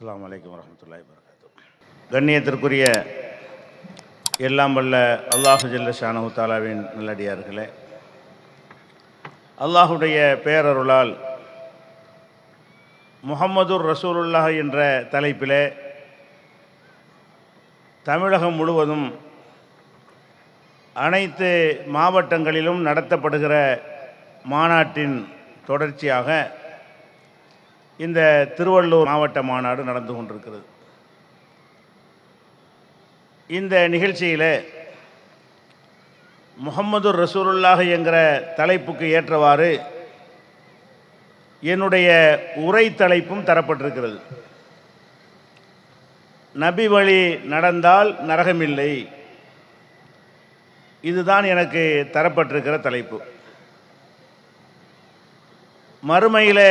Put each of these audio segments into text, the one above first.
அஸ்ஸலாமு அலைக்கும் வரஹ்மத்துல்லாஹி வபரகாத்துஹு. கண்ணியத்திற்குரிய எல்லாம் வல்ல அல்லாஹு ஜல்ல ஷானஹு தஆலாவின் நல்லடியார்களே, அல்லாஹுடைய பேரருளால் முஹம்மதுர் ரசூலுல்லாஹ் என்ற தலைப்பிலே தமிழகம் முழுவதும் அனைத்து மாவட்டங்களிலும் நடத்தப்படுகிற மாநாட்டின் தொடர்ச்சியாக இந்த திருவள்ளூர் மாவட்ட மாநாடு நடந்து கொண்டிருக்கிறது. இந்த நிகழ்ச்சியில் முஹம்மதுர் ரசூலுல்லாஹ் என்கிற தலைப்புக்கு ஏற்றவாறு என்னுடைய உரை தலைப்பும் தரப்பட்டிருக்கிறது. நபி வழி நடந்தால் நரகமில்லை, இதுதான் எனக்கு தரப்பட்டிருக்கிற தலைப்பு. மறுமையில்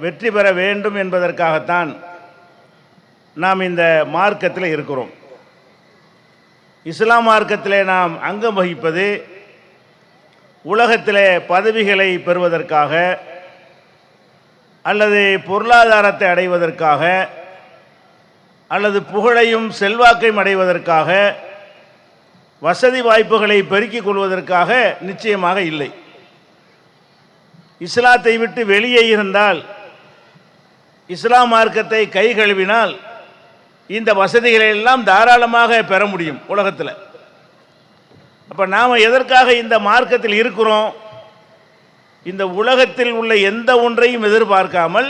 வெற்றி பெற வேண்டும் என்பதற்காகத்தான் நாம் இந்த மார்க்கத்தில் இருக்கிறோம். இஸ்லாம் மார்க்கத்திலே நாம் அங்கம் வகிப்பது உலகத்திலே பதவிகளை பெறுவதற்காக அல்லது பொருளாதாரத்தை அடைவதற்காக அல்லது புகழையும் செல்வாக்கையும் அடைவதற்காக வசதி வாய்ப்புகளை பெருக்கிக் கொள்வதற்காக நிச்சயமாக இல்லை. இஸ்லாத்தை விட்டு வெளியே இருந்தால், இஸ்லாம் மார்க்கத்தை கை கழுவினால் இந்த வசதிகளை எல்லாம் தாராளமாக பெற முடியும் உலகத்தில். அப்போ நாம் எதற்காக இந்த மார்க்கத்தில் இருக்கிறோம்? இந்த உலகத்தில் உள்ள எந்த ஒன்றையும் எதிர்பார்க்காமல்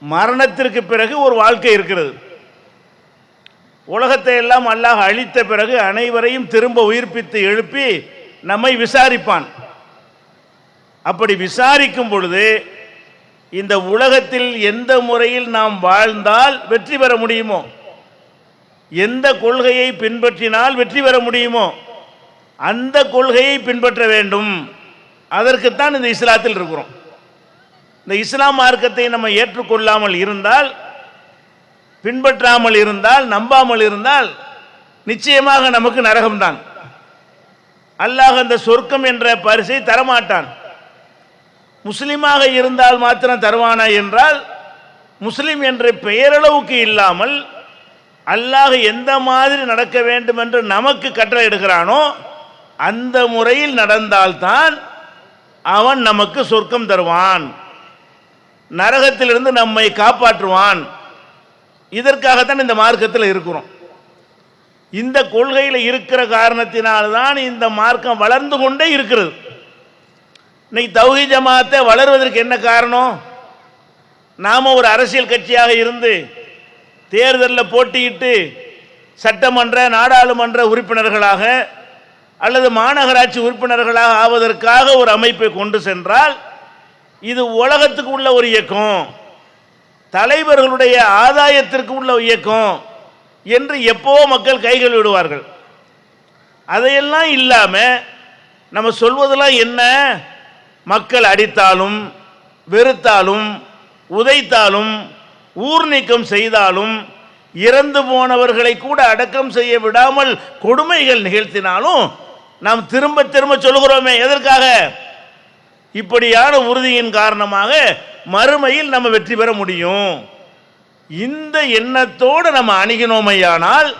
மரணத்திற்கு பிறகு ஒரு வாழ்க்கை இருக்கிறது. உலகத்தை எல்லாம் அல்லாஹ் அழித்த பிறகு அனைவரையும் திரும்ப உயிர்ப்பித்து எழுப்பி நம்மை விசாரிப்பான். அப்படி விசாரிக்கும் பொழுது இந்த உலகத்தில் எந்த முறையில் நாம் வாழ்ந்தால் வெற்றி பெற முடியுமோ, எந்த கொள்கையை பின்பற்றினால் வெற்றி பெற முடியுமோ அந்த கொள்கையை பின்பற்ற வேண்டும். அதற்குத்தான் இந்த இஸ்லாத்தில் இருக்கிறோம். இந்த இஸ்லாம் மார்க்கத்தை நம்ம ஏற்றுக்கொள்ளாமல் இருந்தால், பின்பற்றாமல் இருந்தால், நம்பாமல் இருந்தால் நிச்சயமாக நமக்கு நரகம்தான். அல்லாஹ் அந்த சொர்க்கம் என்ற பரிசை தரமாட்டான். முஸ்லிமாக இருந்தால் மாத்திரம் தருவானா என்றால், முஸ்லிம் என்ற பெயரளவுக்கு இல்லாமல் அல்லாஹ் எந்த மாதிரி நடக்க வேண்டும் என்று நமக்கு கட்டளை எடுக்கிறானோ அந்த முறையில் நடந்தால்தான் அவன் நமக்கு சொர்க்கம் தருவான், நரகத்திலிருந்து நம்மை காப்பாற்றுவான். இதற்காகத்தான் இந்த மார்க்கத்தில் இருக்கிறோம். இந்த கொள்கையில் இருக்கிற காரணத்தினால்தான் இந்த மார்க்கம் வளர்ந்து கொண்டே இருக்கிறது. இன்னைக்கு தௌஹீத் ஜமாஅத்தை வளர்வதற்கு என்ன காரணம்? நாம் ஒரு அரசியல் கட்சியாக இருந்து தேர்தலில் போட்டியிட்டு சட்டமன்ற நாடாளுமன்ற உறுப்பினர்களாக அல்லது மாநகராட்சி உறுப்பினர்களாக ஆவதற்காக ஒரு அமைப்பை கொண்டு சென்றால் இது உலகத்துக்கு உள்ள ஒரு இயக்கம், தலைவர்களுடைய ஆதாயத்திற்கு உள்ள இயக்கம் என்று எப்போ மக்கள் கைகள் விடுவார்கள். அதையெல்லாம் இல்லாமல் நம்ம சொல்வதெல்லாம் என்ன? மக்கள் அடித்தாலும் வெறுத்தாலும் உதைத்தாலும் ஊர் நீக்கம் செய்தாலும் இறந்து போனவர்களை கூட அடக்கம் செய்ய விடாமல் கொடுமைகள் நிகழ்த்தினாலும் நாம் திரும்ப திரும்ப சொல்கிறோமே, எதற்காக? இப்படியான உறுதியின் காரணமாக மறுமையில் நம்ம வெற்றி பெற முடியும். இந்த எண்ணத்தோடு நம்ம அணுகினோமையானால்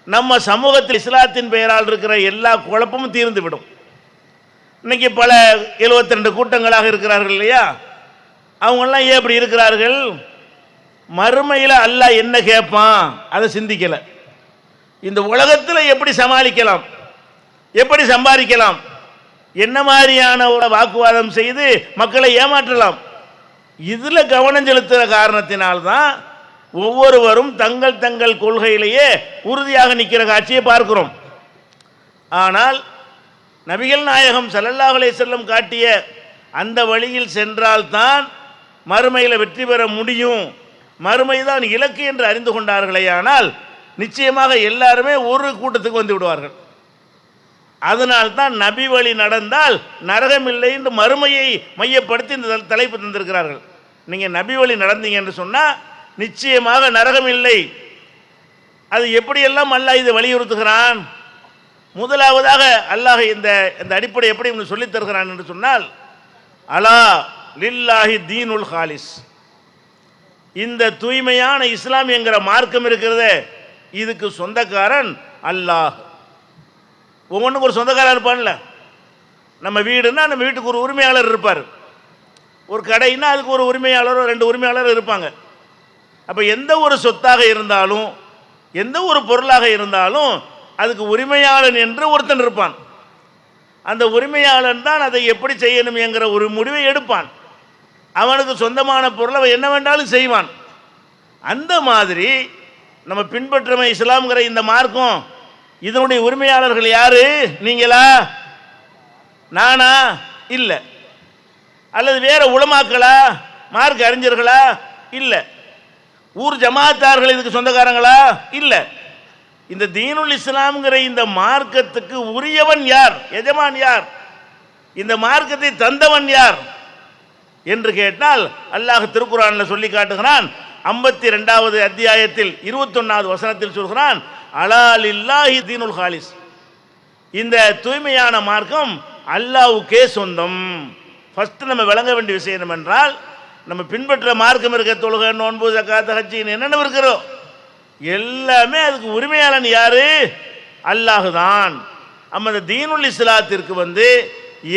நம்ம சமூகத்தில் இஸ்லாத்தின் பெயரால் இருக்கிற எல்லா குழப்பமும் தீர்ந்து விடும். இன்னைக்கு பல 72 கூட்டங்களாக இருக்கிறார்கள் இல்லையா? அவங்கெல்லாம் ஏன் இப்படி இருக்கிறார்கள்? மறுமையில் அல்லாஹ் என்ன கேட்பான் அதை சிந்திக்கலை. இந்த உலகத்தில் எப்படி சமாளிக்கலாம், எப்படி சம்பாதிக்கலாம், என்ன மாதிரியான ஒரு வாக்குவாதம் செய்து மக்களை ஏமாற்றலாம், இதில் கவனம் செலுத்துகிற காரணத்தினால்தான் ஒவ்வொருவரும் தங்கள் தங்கள் கொள்கையிலேயே உறுதியாக நிற்கிற காட்சியை பார்க்கிறோம். ஆனால் நபிகள் நாயகம் ஸல்லல்லாஹு அலைஹி வஸல்லம் காட்டிய அந்த வழியில் சென்றால்தான் மறுமையில் வெற்றி பெற முடியும், மறுமைதான் இலக்கு என்று அறிந்து கொண்டார்களே ஆனால் நிச்சயமாக எல்லாருமே ஒரு கூட்டத்துக்கு வந்து விடுவார்கள். அதனால்தான் நபி வழி நடந்தால் நரகமில்லை என்று மறுமையை மையப்படுத்தி இந்த தலைப்பு தந்திருக்கிறார்கள். நீங்கள் நபி வழி நடந்தீங்க என்று சொன்னால் நிச்சயமாக நரகம் இல்லை. அது எப்படியெல்லாம் அல்லாஹ் இதை வலியுறுத்துகிறான்? முதலாவதாக அல்லாஹ் இந்த அடிப்படை எப்படி சொல்லித் தருகிறான் என்று சொன்னால், அலா லில்லாஹி தீனுல் ஹாலிஸ், இந்த தூய்மையான இஸ்லாம் என்கிற மார்க்கம் இருக்கிறதே, இதுக்கு சொந்தக்காரன் அல்லாஹ். ஒவ்வொன்றுக்கு ஒரு சொந்தக்காரர் இருப்பான்ல. நம்ம வீடுன்னா நம்ம வீட்டுக்கு ஒரு உரிமையாளர் இருப்பார். ஒரு கடைன்னா அதுக்கு ஒரு உரிமையாளரோ 2 உரிமையாளர் இருப்பாங்க. அப்போ எந்த ஒரு சொத்தாக இருந்தாலும் எந்த ஒரு பொருளாக இருந்தாலும் அதுக்கு உரிமையாளன் என்று ஒருத்தன் இருப்பான். அந்த உரிமையாளன் தான் அதை எப்படி செய்யணும் என்கிற ஒரு முடிவை எடுப்பான். அவனுக்கு சொந்தமான பொருளை அவன் என்ன வேண்டாலும் செய்வான். அந்த மாதிரி நம்ம பின்பற்றுமை இஸ்லாம்ங்கிற இந்த மார்க்கம், இதனுடைய உரிமையாளர்கள் யாரு? நீங்களா? நானா? இல்லை. அல்லது வேற உலமாக்களா? மார்க்க அறிஞர்களா? இல்லை. ஊர் ஜமாத்தார்கள் இதுக்கு சொந்தக்காரங்களா? இல்லை. இந்த தீனுல் இஸ்லாம்ங்கிற இந்த மார்க்கத்துக்கு உரியவன் யார்? எஜமான் யார்? இந்த மார்க்கத்தை தந்தவன் யார் என்று கேட்டால் அல்லாஹ் திருக்குர்ஆனில் சொல்லி காட்டுகிறான். 52வது அத்தியாயத்தில் 21வது வசனத்தில் சொல்கிறான், அலா லில்லாஹி தீனுல் ஹாலிஸ். இந்த தூய்மையான மார்க்கம் அல்லாஹ்வுக்கே சொந்தம். ஃபர்ஸ்ட் நம்ம விளங்க வேண்டிய விஷயம் என்னவென்றால், நம்ம பின்பற்ற மார்க்கம் இருக்க தொழுகை, நோன்பு, ஜக்காத், ஹஜ் என்னென்ன இருக்கிறோம் எல்லாமே அதுக்கு உரிமையாளன் யாரு? அல்லாஹ் தான். அந்த தீனுல் இஸ்லாத்திற்கு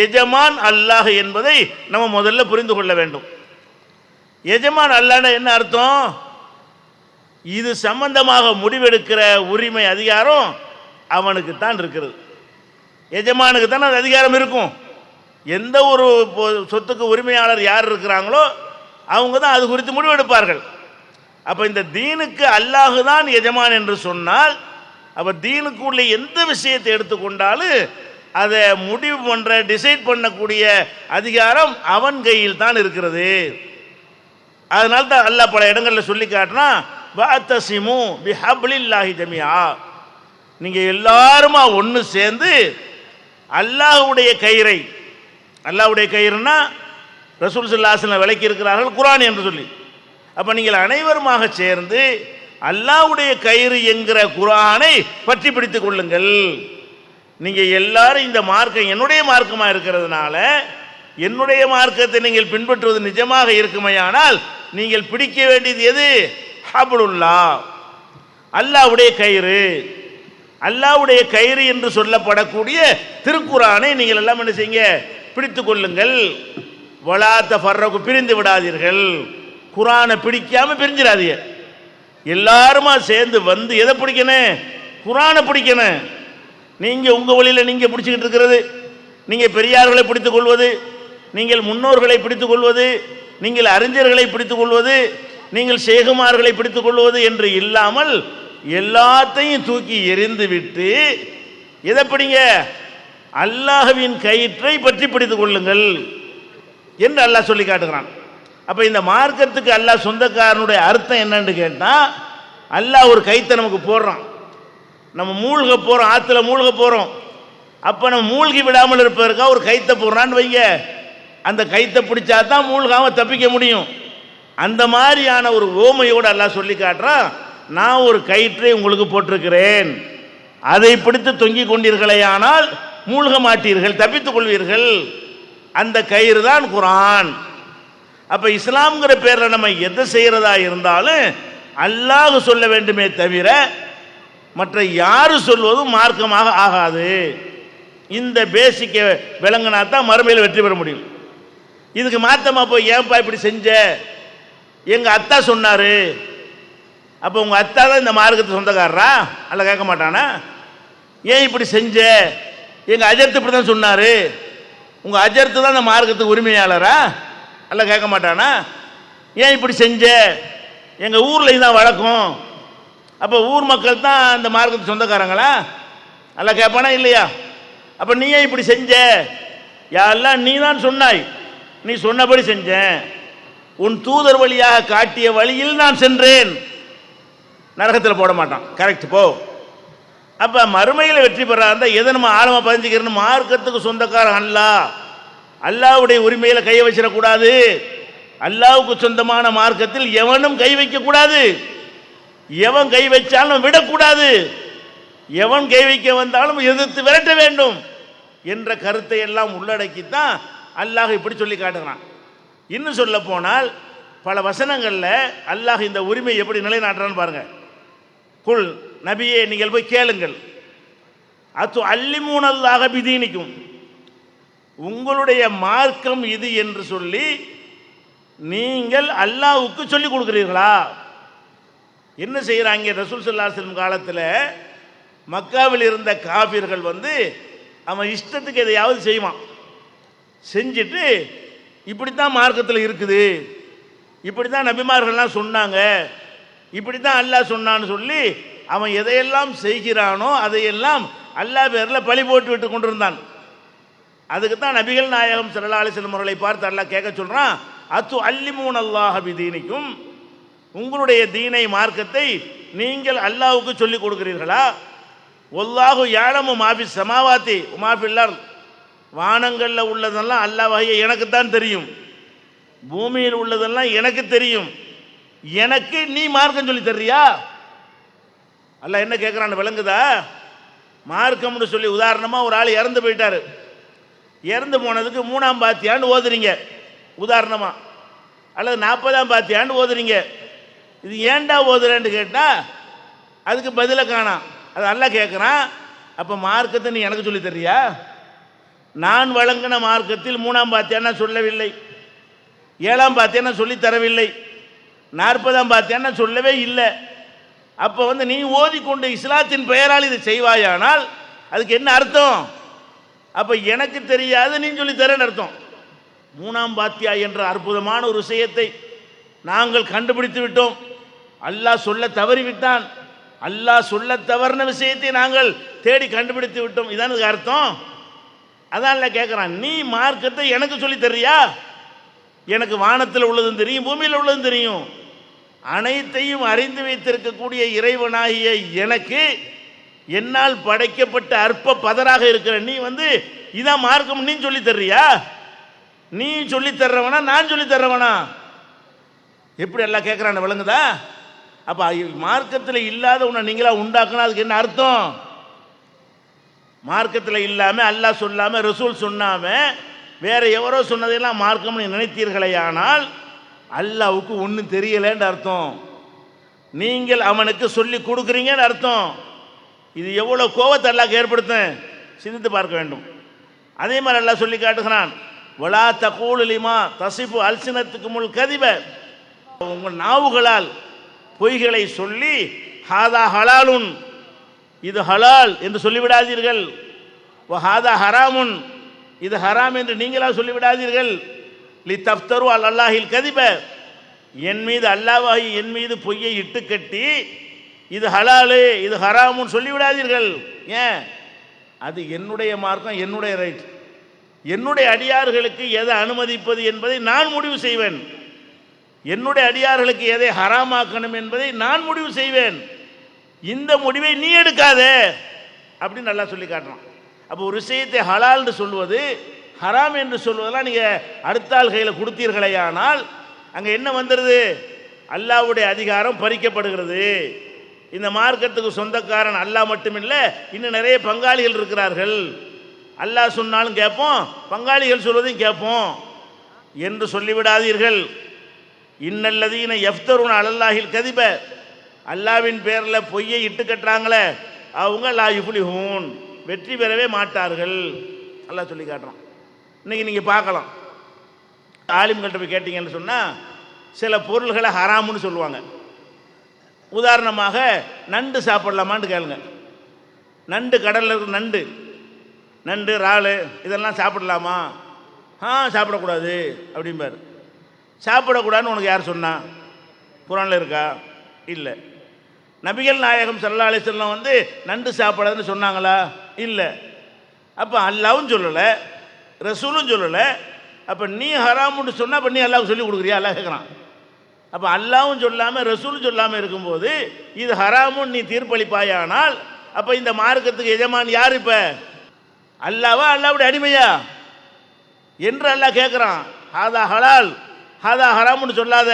எஜமான் அல்லாஹ் என்பதை நம்ம முதல்ல புரிந்து கொள்ள வேண்டும். எஜமான் அல்லாஹ்னா என்ன அர்த்தம்? இது சம்பந்தமாக முடிவெடுக்கிற உரிமை அதிகாரம் அவனுக்கு தான் இருக்கிறது. எஜமானுக்கு தான் அந்த அதிகாரம் இருக்கும். எந்த ஒரு சொத்துக்கு உரிமையாளர் யார் இருக்கிறாங்களோ அவங்க தான் அது குறித்து முடிவெடுப்பார்கள். அப்போ இந்த தீனுக்கு அல்லாஹ் தான் எஜமான் என்று சொன்னால், அப்போ தீனுக்குள்ள எந்த விஷயத்தை எடுத்துக்கொண்டாலும் அதை முடிவு பண்ற, டிசைட் பண்ணக்கூடிய அதிகாரம் அவன் கையில் தான் இருக்கிறது. அதனால தான் அல்லாஹ் பல இடங்களில் சொல்லி காட்டினா, வஅத்தஸிமு பிஹப்லில்லாஹி ஜமீஆ, நீங்க எல்லாருமா ஒன்று சேர்ந்து அல்லாஹ்வுடைய கயிறை, அல்லாஹ்வுடைய கயிறுனா ரசூல் ஸல்லல்லாஹு அலைஹி வஸல்லம் விளக்கி இருக்கிறார்கள் குர்ஆன் என்று சொல்லி. அப்போ நீங்கள் அனைவருமாக சேர்ந்து அல்லாஹ்வுடைய கயிறு என்கிற குர்ஆனை பற்றி பிடித்துக் கொள்ளுங்கள். நீங்கள் எல்லாரும் இந்த மார்க்கம் என்னுடைய மார்க்கமாக இருக்கிறதுனால என்னுடைய மார்க்கத்தை நீங்கள் பின்பற்றுவது நிஜமாக இருக்குமையானால் நீங்கள் பிடிக்க வேண்டியது எது? ஹப்லுல்லாஹ், அல்லாஹ்வுடைய கயிறு. அல்லாஹ்வுடைய கயிறு என்று சொல்லப்படக்கூடிய திருக்குர்ஆனை நீங்கள் எல்லாம் என்ன செய்யுங்க? பிடித்துக் கொள்ளுங்கள். வலா தஃபர்ரகு, பிரிந்து விடாதீர்கள். குர்ஆனை பிடிக்காம பிரிஞ்சிடாதீங்க. எல்லாருமா சேர்ந்து எதை பிடிக்கணும்? குர்ஆனை பிடிக்கணும். நீங்கள் உங்கள் வழியில் நீங்கள் பிடிச்சிக்கிட்டு இருக்கிறது, நீங்கள் பெரியார்களை பிடித்துக் கொள்வது, நீங்கள் முன்னோர்களை பிடித்துக் கொள்வது, நீங்கள் அறிஞர்களை பிடித்துக் கொள்வது, நீங்கள் ஷேகுமார்களை பிடித்துக் கொள்வது என்று இல்லாமல் எல்லாத்தையும் தூக்கி எறிந்து விட்டு எதை பிடிங்க? அல்லாஹ்வின் கயிற்றை பற்றி பிடித்துக் கொள்ளுங்கள் என்று அல்லாஹ் சொல்லி காட்டுகிறான். அப்போ இந்த மார்க்கத்துக்கு அல்லாஹ் சொந்தக்காரனுடைய அர்த்தம் என்னன்னு கேட்டால், அல்லாஹ் ஒரு கயிற்றை நமக்கு போடுறான். நம்ம மூழ்க போகிறோம், ஆற்றுல மூழ்க போகிறோம். அப்போ நம்ம மூழ்கி விடாமல் இருப்பதற்காக ஒரு கயிற்றை போடுறான்னு வைங்க. அந்த கயிற்றை பிடிச்சா தான் மூழ்காமல் தப்பிக்க முடியும். அந்த மாதிரியான ஒரு ஓமையோடு அல்லாஹ் சொல்லி காட்டுறான், நான் ஒரு கயிற்றை உங்களுக்கு போட்டிருக்கிறேன், அதை பிடித்து தொங்கிக் கொண்டீர்களேயானால் மூழ்க மாட்டீர்கள், தப்பித்துக் கொள்வீர்கள். அந்த கயிறு தான் குர்ஆன். அப்போ இஸ்லாம்ங்கிற பேரில் நம்ம எதை செய்கிறதா இருந்தாலும் அல்லாஹ் சொல்ல வேண்டுமே தவிர மற்ற யாரு சொல்வதும் மார்க்கமாக ஆகாது. இந்த பேசிக்கை விளங்கினா தான் மறுமையில் வெற்றி பெற முடியும். இதுக்கு மாத்தமா போய் ஏன்பா இப்படி செஞ்ச, எங்க அத்தா சொன்னாரு, அப்போ உங்க அத்தா தான் இந்த மார்க்கத்து சொந்தக்காரரா? அல்ல கேட்க மாட்டானா? ஏன் இப்படி செஞ்ச, எங்க அஜர்த்து இப்படி தான் சொன்னாரு, உங்க அஜர்த்து தான் இந்த மார்க்கத்துக்கு உரிமையாளரா? அல்ல கேட்க மாட்டானா? ஏன் இப்படி செஞ்ச, எங்க ஊர்ல இதுதான் வழக்கம், அப்போ ஊர் மக்கள் தான் இந்த மார்க்கத்துக்கு சொந்தக்காரங்களா? அல்ல கேட்பானா இல்லையா? அப்போ நீ ஏன் இப்படி செஞ்ச, யாரெல்லாம் நீ தான் சொன்னாய், நீ சொன்னபடி செஞ்சேன், உன் தூதர் வழியாக காட்டிய வழியில் நான் சென்றேன். நரகத்தில் போட மாட்டான். கரெக்ட், போ. அப்போ மறுமையில் வெற்றி பெறாத எதை நம்ம ஆழமாக பதிஞ்சுக்கிறோம்? மார்க்கத்துக்கு சொந்தக்காரன் அல்லாஹ். அல்லாஹ்வுடைய உரிமையில் கை வச்சிடக்கூடாது. அல்லாஹ்வுக்கு சொந்தமான மார்க்கத்தில் எவனும் கை வைக்கக்கூடாது. எவன் கை வச்சாலும் விடக்கூடாது. எவன் கை வைக்க வந்தாலும் எதிர்த்து விரட்ட வேண்டும் என்ற கருத்தை எல்லாம் உள்ளடக்கித்தான் அல்லாஹ் இப்படி சொல்லி காட்டுகிறான். இன்னும் சொல்ல போனால் பல வசனங்களில் அல்லாஹ் இந்த உரிமை எப்படி நிலைநாட்டுறான்னு பாருங்க. குல் நபியே நீங்கள் போய் கேளுங்கள், அத்து அல்லிமூனல்லாஹ பிதீனிக்கும், உங்களுடைய மார்க்கம் இது என்று சொல்லி நீங்கள் அல்லாஹ்வுக்கு சொல்லிக் கொடுக்கிறீர்களா? என்ன செய்கிறாங்க? ரசூல் ஸல்லல்லாஹு அலைஹி வஸல்லம் காலத்தில் மக்காவில் இருந்த காபிர்கள் அவன் இஷ்டத்துக்கு எதையாவது செய்வான், செஞ்சுட்டு இப்படித்தான் மார்க்கத்தில் இருக்குது, இப்படி தான் நபிமார்கள்லாம் சொன்னாங்க, இப்படி தான் அல்லாஹ் சொன்னான்னு சொல்லி அவன் எதையெல்லாம் செய்கிறானோ அதையெல்லாம் அல்லாஹ் பேரில் பழி போட்டு விட்டு கொண்டிருந்தான். அதுக்கு தான் நபிகள் நாயகம் ஸல்லல்லாஹு அலைஹி வஸல்லம் அவர்களை பார்த்து அல்லாஹ் கேட்க சொல்கிறான், அத்து அல்லிமூனல்லாஹ பிதீனிக்கும், உங்களுடைய தீனை மார்க்கத்தை நீங்கள் அல்லாஹ்வுக்கு சொல்லிக் கொடுக்கிறீர்களா? வல்லாஹு யஅலமு மா ஃபிஸ் ஸமாவாத்தி வ மா ஃபில் அர்த், வானங்களில் உள்ளதெல்லாம் அல்லாஹ்வே எனக்கு தான் தெரியும், பூமியில் உள்ளதெல்லாம் எனக்கு தெரியும், எனக்கு நீ மார்க்கம் சொல்லி தர்றியா? அல்லாஹ் என்ன கேட்குறான்னு விளங்குதா? மார்க்கம்னு சொல்லி உதாரணமாக ஒரு ஆள் இறந்து போயிட்டாரு, இறந்து போனதுக்கு 3ஆம் பாத்தியான்னு ஓதுறீங்க உதாரணமாக, அல்லது 40ஆம் பாத்தியான்னு ஓதுறீங்க. இது ஏன்டா ஓதுறேன்னு கேட்டால் அதுக்கு பதிலை காணாம். அது அல்லாஹ் கேட்குறான், அப்போ மார்க்கத்தை நீ எனக்கு சொல்லி தர்றியா? நான் வழங்கின மார்க்கத்தில் 3ஆம் பாத்தியான்னு சொல்லவில்லை, 7ஆம் பாத்தியான்னு சொல்லி தரவில்லை, 40ஆம் பாத்தியான்னு சொல்லவே இல்லை. அப்போ நீ ஓதிக்கொண்டு இஸ்லாத்தின் பெயரால் இதை செய்வாயானால் அதுக்கு என்ன அர்த்தம்? அப்போ எனக்கு தெரியாது நீ சொல்லி தரேன்னு அர்த்தம். 3ஆம் பாத்தியா என்ற அற்புதமான ஒரு விஷயத்தை நாங்கள் கண்டுபிடித்து விட்டோம், அல்லாஹ் சொல்ல தவறிவிட்டான், அல்லாஹ் சொல்ல தவறின விஷயத்தை நாங்கள் தேடி கண்டுபிடித்து விட்டோம், இதான் இதுக்கு அர்த்தம். அதான் கேட்குறான், நீ மார்க்கத்தை எனக்கு சொல்லி தர்றியா? எனக்கு வானத்தில் உள்ளதும் தெரியும், பூமியில் உள்ளதும் தெரியும், அனைத்தையும் அறிந்து வைத்திருக்கக்கூடிய இறைவனாகிய எனக்கு என்னால் படைக்கப்பட்ட அற்ப பதராக இருக்கிற நீ இதான் மார்க்கம் நீ சொல்லி தர்றியா? நீ சொல்லி தர்றவனா நான் சொல்லி தர்றவனா? எப்படி எல்லாம் கேட்குறான்னு விளங்குதா? அப்போ மார்க்கத்தில் இல்லாத உன்னை நீங்களா உண்டாக்குனா அதுக்கு என்ன அர்த்தம்? மார்க்கத்தில் இல்லாமல் அல்லாஹ் சொல்லாமல் ரசூல் சொன்னாமல் வேற எவரோ சொன்னதையெல்லாம் மார்க்கம்னு நினைத்தீர்களேயானால் அல்லாஹ்வுக்கு ஒன்றும் தெரியலேன்னு அர்த்தம், நீங்கள் அவனுக்கு சொல்லி கொடுக்குறீங்கன்னு அர்த்தம். இது எவ்வளோ கோபத்தை அல்லாஹ் ஏற்படுத்தும் சிந்தித்து பார்க்க வேண்டும். அதே மாதிரி அல்லாஹ் சொல்லி காட்டுகிறான், வலா தகூலு லிமா தசிஃபு அல்சினத்துக்குமுல் கதிப, உங்கள் நாவுகளால் பொய்களை சொல்லி ஹாதா ஹலாலுன், இது ஹலால் என்று சொல்லிவிடாதீர்கள், ஹாதா ஹராமுன், இது ஹராம் என்று நீங்களா சொல்லிவிடாதீர்கள், லி தஃப்தரு அல் அல்லாஹில் கதிப, என் மீது அல்லாஹ்வாகி என் மீது பொய்யை இட்டு கட்டி இது ஹலாலு இது ஹராமுன்னு சொல்லிவிடாதீர்கள். ஏன்? அது என்னுடைய மார்க்கம், என்னுடைய ரைட், என்னுடைய அடியார்களுக்கு எதை அனுமதிப்பது என்பதை நான் முடிவு செய்வேன், என்னுடைய அடியார்களுக்கு எதை ஹராமாக்கணும் என்பதை நான் முடிவு செய்வேன், இந்த முடிவை நீ எடுக்காதே அப்படின்னு நல்லா சொல்லி காட்டுறான். அப்போ ஒரு விஷயத்தை ஹலால்னு சொல்வது ஹராம் என்று சொல்வதெல்லாம் நீங்கள் அடுத்த ஆள் கையில் கொடுத்தீர்களேயானால் அங்கே என்ன வந்துடுது? அல்லாஹ்வுடைய அதிகாரம் பறிக்கப்படுகிறது. இந்த மார்க்கத்துக்கு சொந்தக்காரன் அல்லாஹ் மட்டுமில்லை, இன்னும் நிறைய பங்காளிகள் இருக்கிறார்கள், அல்லாஹ் சொன்னாலும் கேட்போம், பங்காளிகள் சொல்வதையும் கேட்போம் என்று சொல்லிவிடாதீர்கள். இன்னல்லதீன யஃப்தருன அலல்லாஹில் கதிப, அல்லாவின் பேரில் பொய்யை இட்டு கட்டுறாங்களே அவங்க லா யுஃப்லிஹூன், வெற்றி பெறவே மாட்டார்கள் அல்லாஹ் சொல்லி காட்டுறான். இன்றைக்கி நீங்கள் பார்க்கலாம், ஆலிம்கள்ட்ட போய் கேட்டிங்கன்னு சொன்னால் சில பொருள்களை ஹராமுன்னு சொல்லுவாங்க. உதாரணமாக நண்டு சாப்பிடலாமான்னு கேளுங்க, நண்டு கடலில் இருக்கிற நண்டு, நண்டு இறால் இதெல்லாம் சாப்பிடலாமா? சாப்பிடக்கூடாது அப்படிம்பார். சாப்பிடக்கூடாதுன்னு உனக்கு யார் சொன்னா? குர்ஆனில் இருக்கா? இல்லை. நபிகள் நாயகம் ஸல்லல்லாஹு அலைஹி வஸல்லம் நண்டு சாப்பிடாதுன்னு சொன்னாங்களா? இல்லை. அப்போ அல்லாஹ்வும் சொல்லலை, ரசூலும் சொல்லலை. அப்போ நீ ஹராமுன்னு சொன்னால் அப்போ நீ அல்லாஹ்வுக்கு சொல்லி கொடுக்குறியா? அல்லாஹ் கேட்குறான். அப்போ அல்லாஹ்வும் சொல்லாமல் ரசூலும் சொல்லாமல் இருக்கும்போது இது ஹராமுன்னு நீ தீர்ப்பளிப்பாயானால் அப்போ இந்த மார்க்கத்துக்கு எஜமான் யார்? இப்போ அல்லாவா அல்லாஹ்வுடைய அடிமையா என்று அல்லாஹ் கேட்குறான். ஹாதா ஹலால் ஹாதா ஹராமுன்னு சொல்லாத,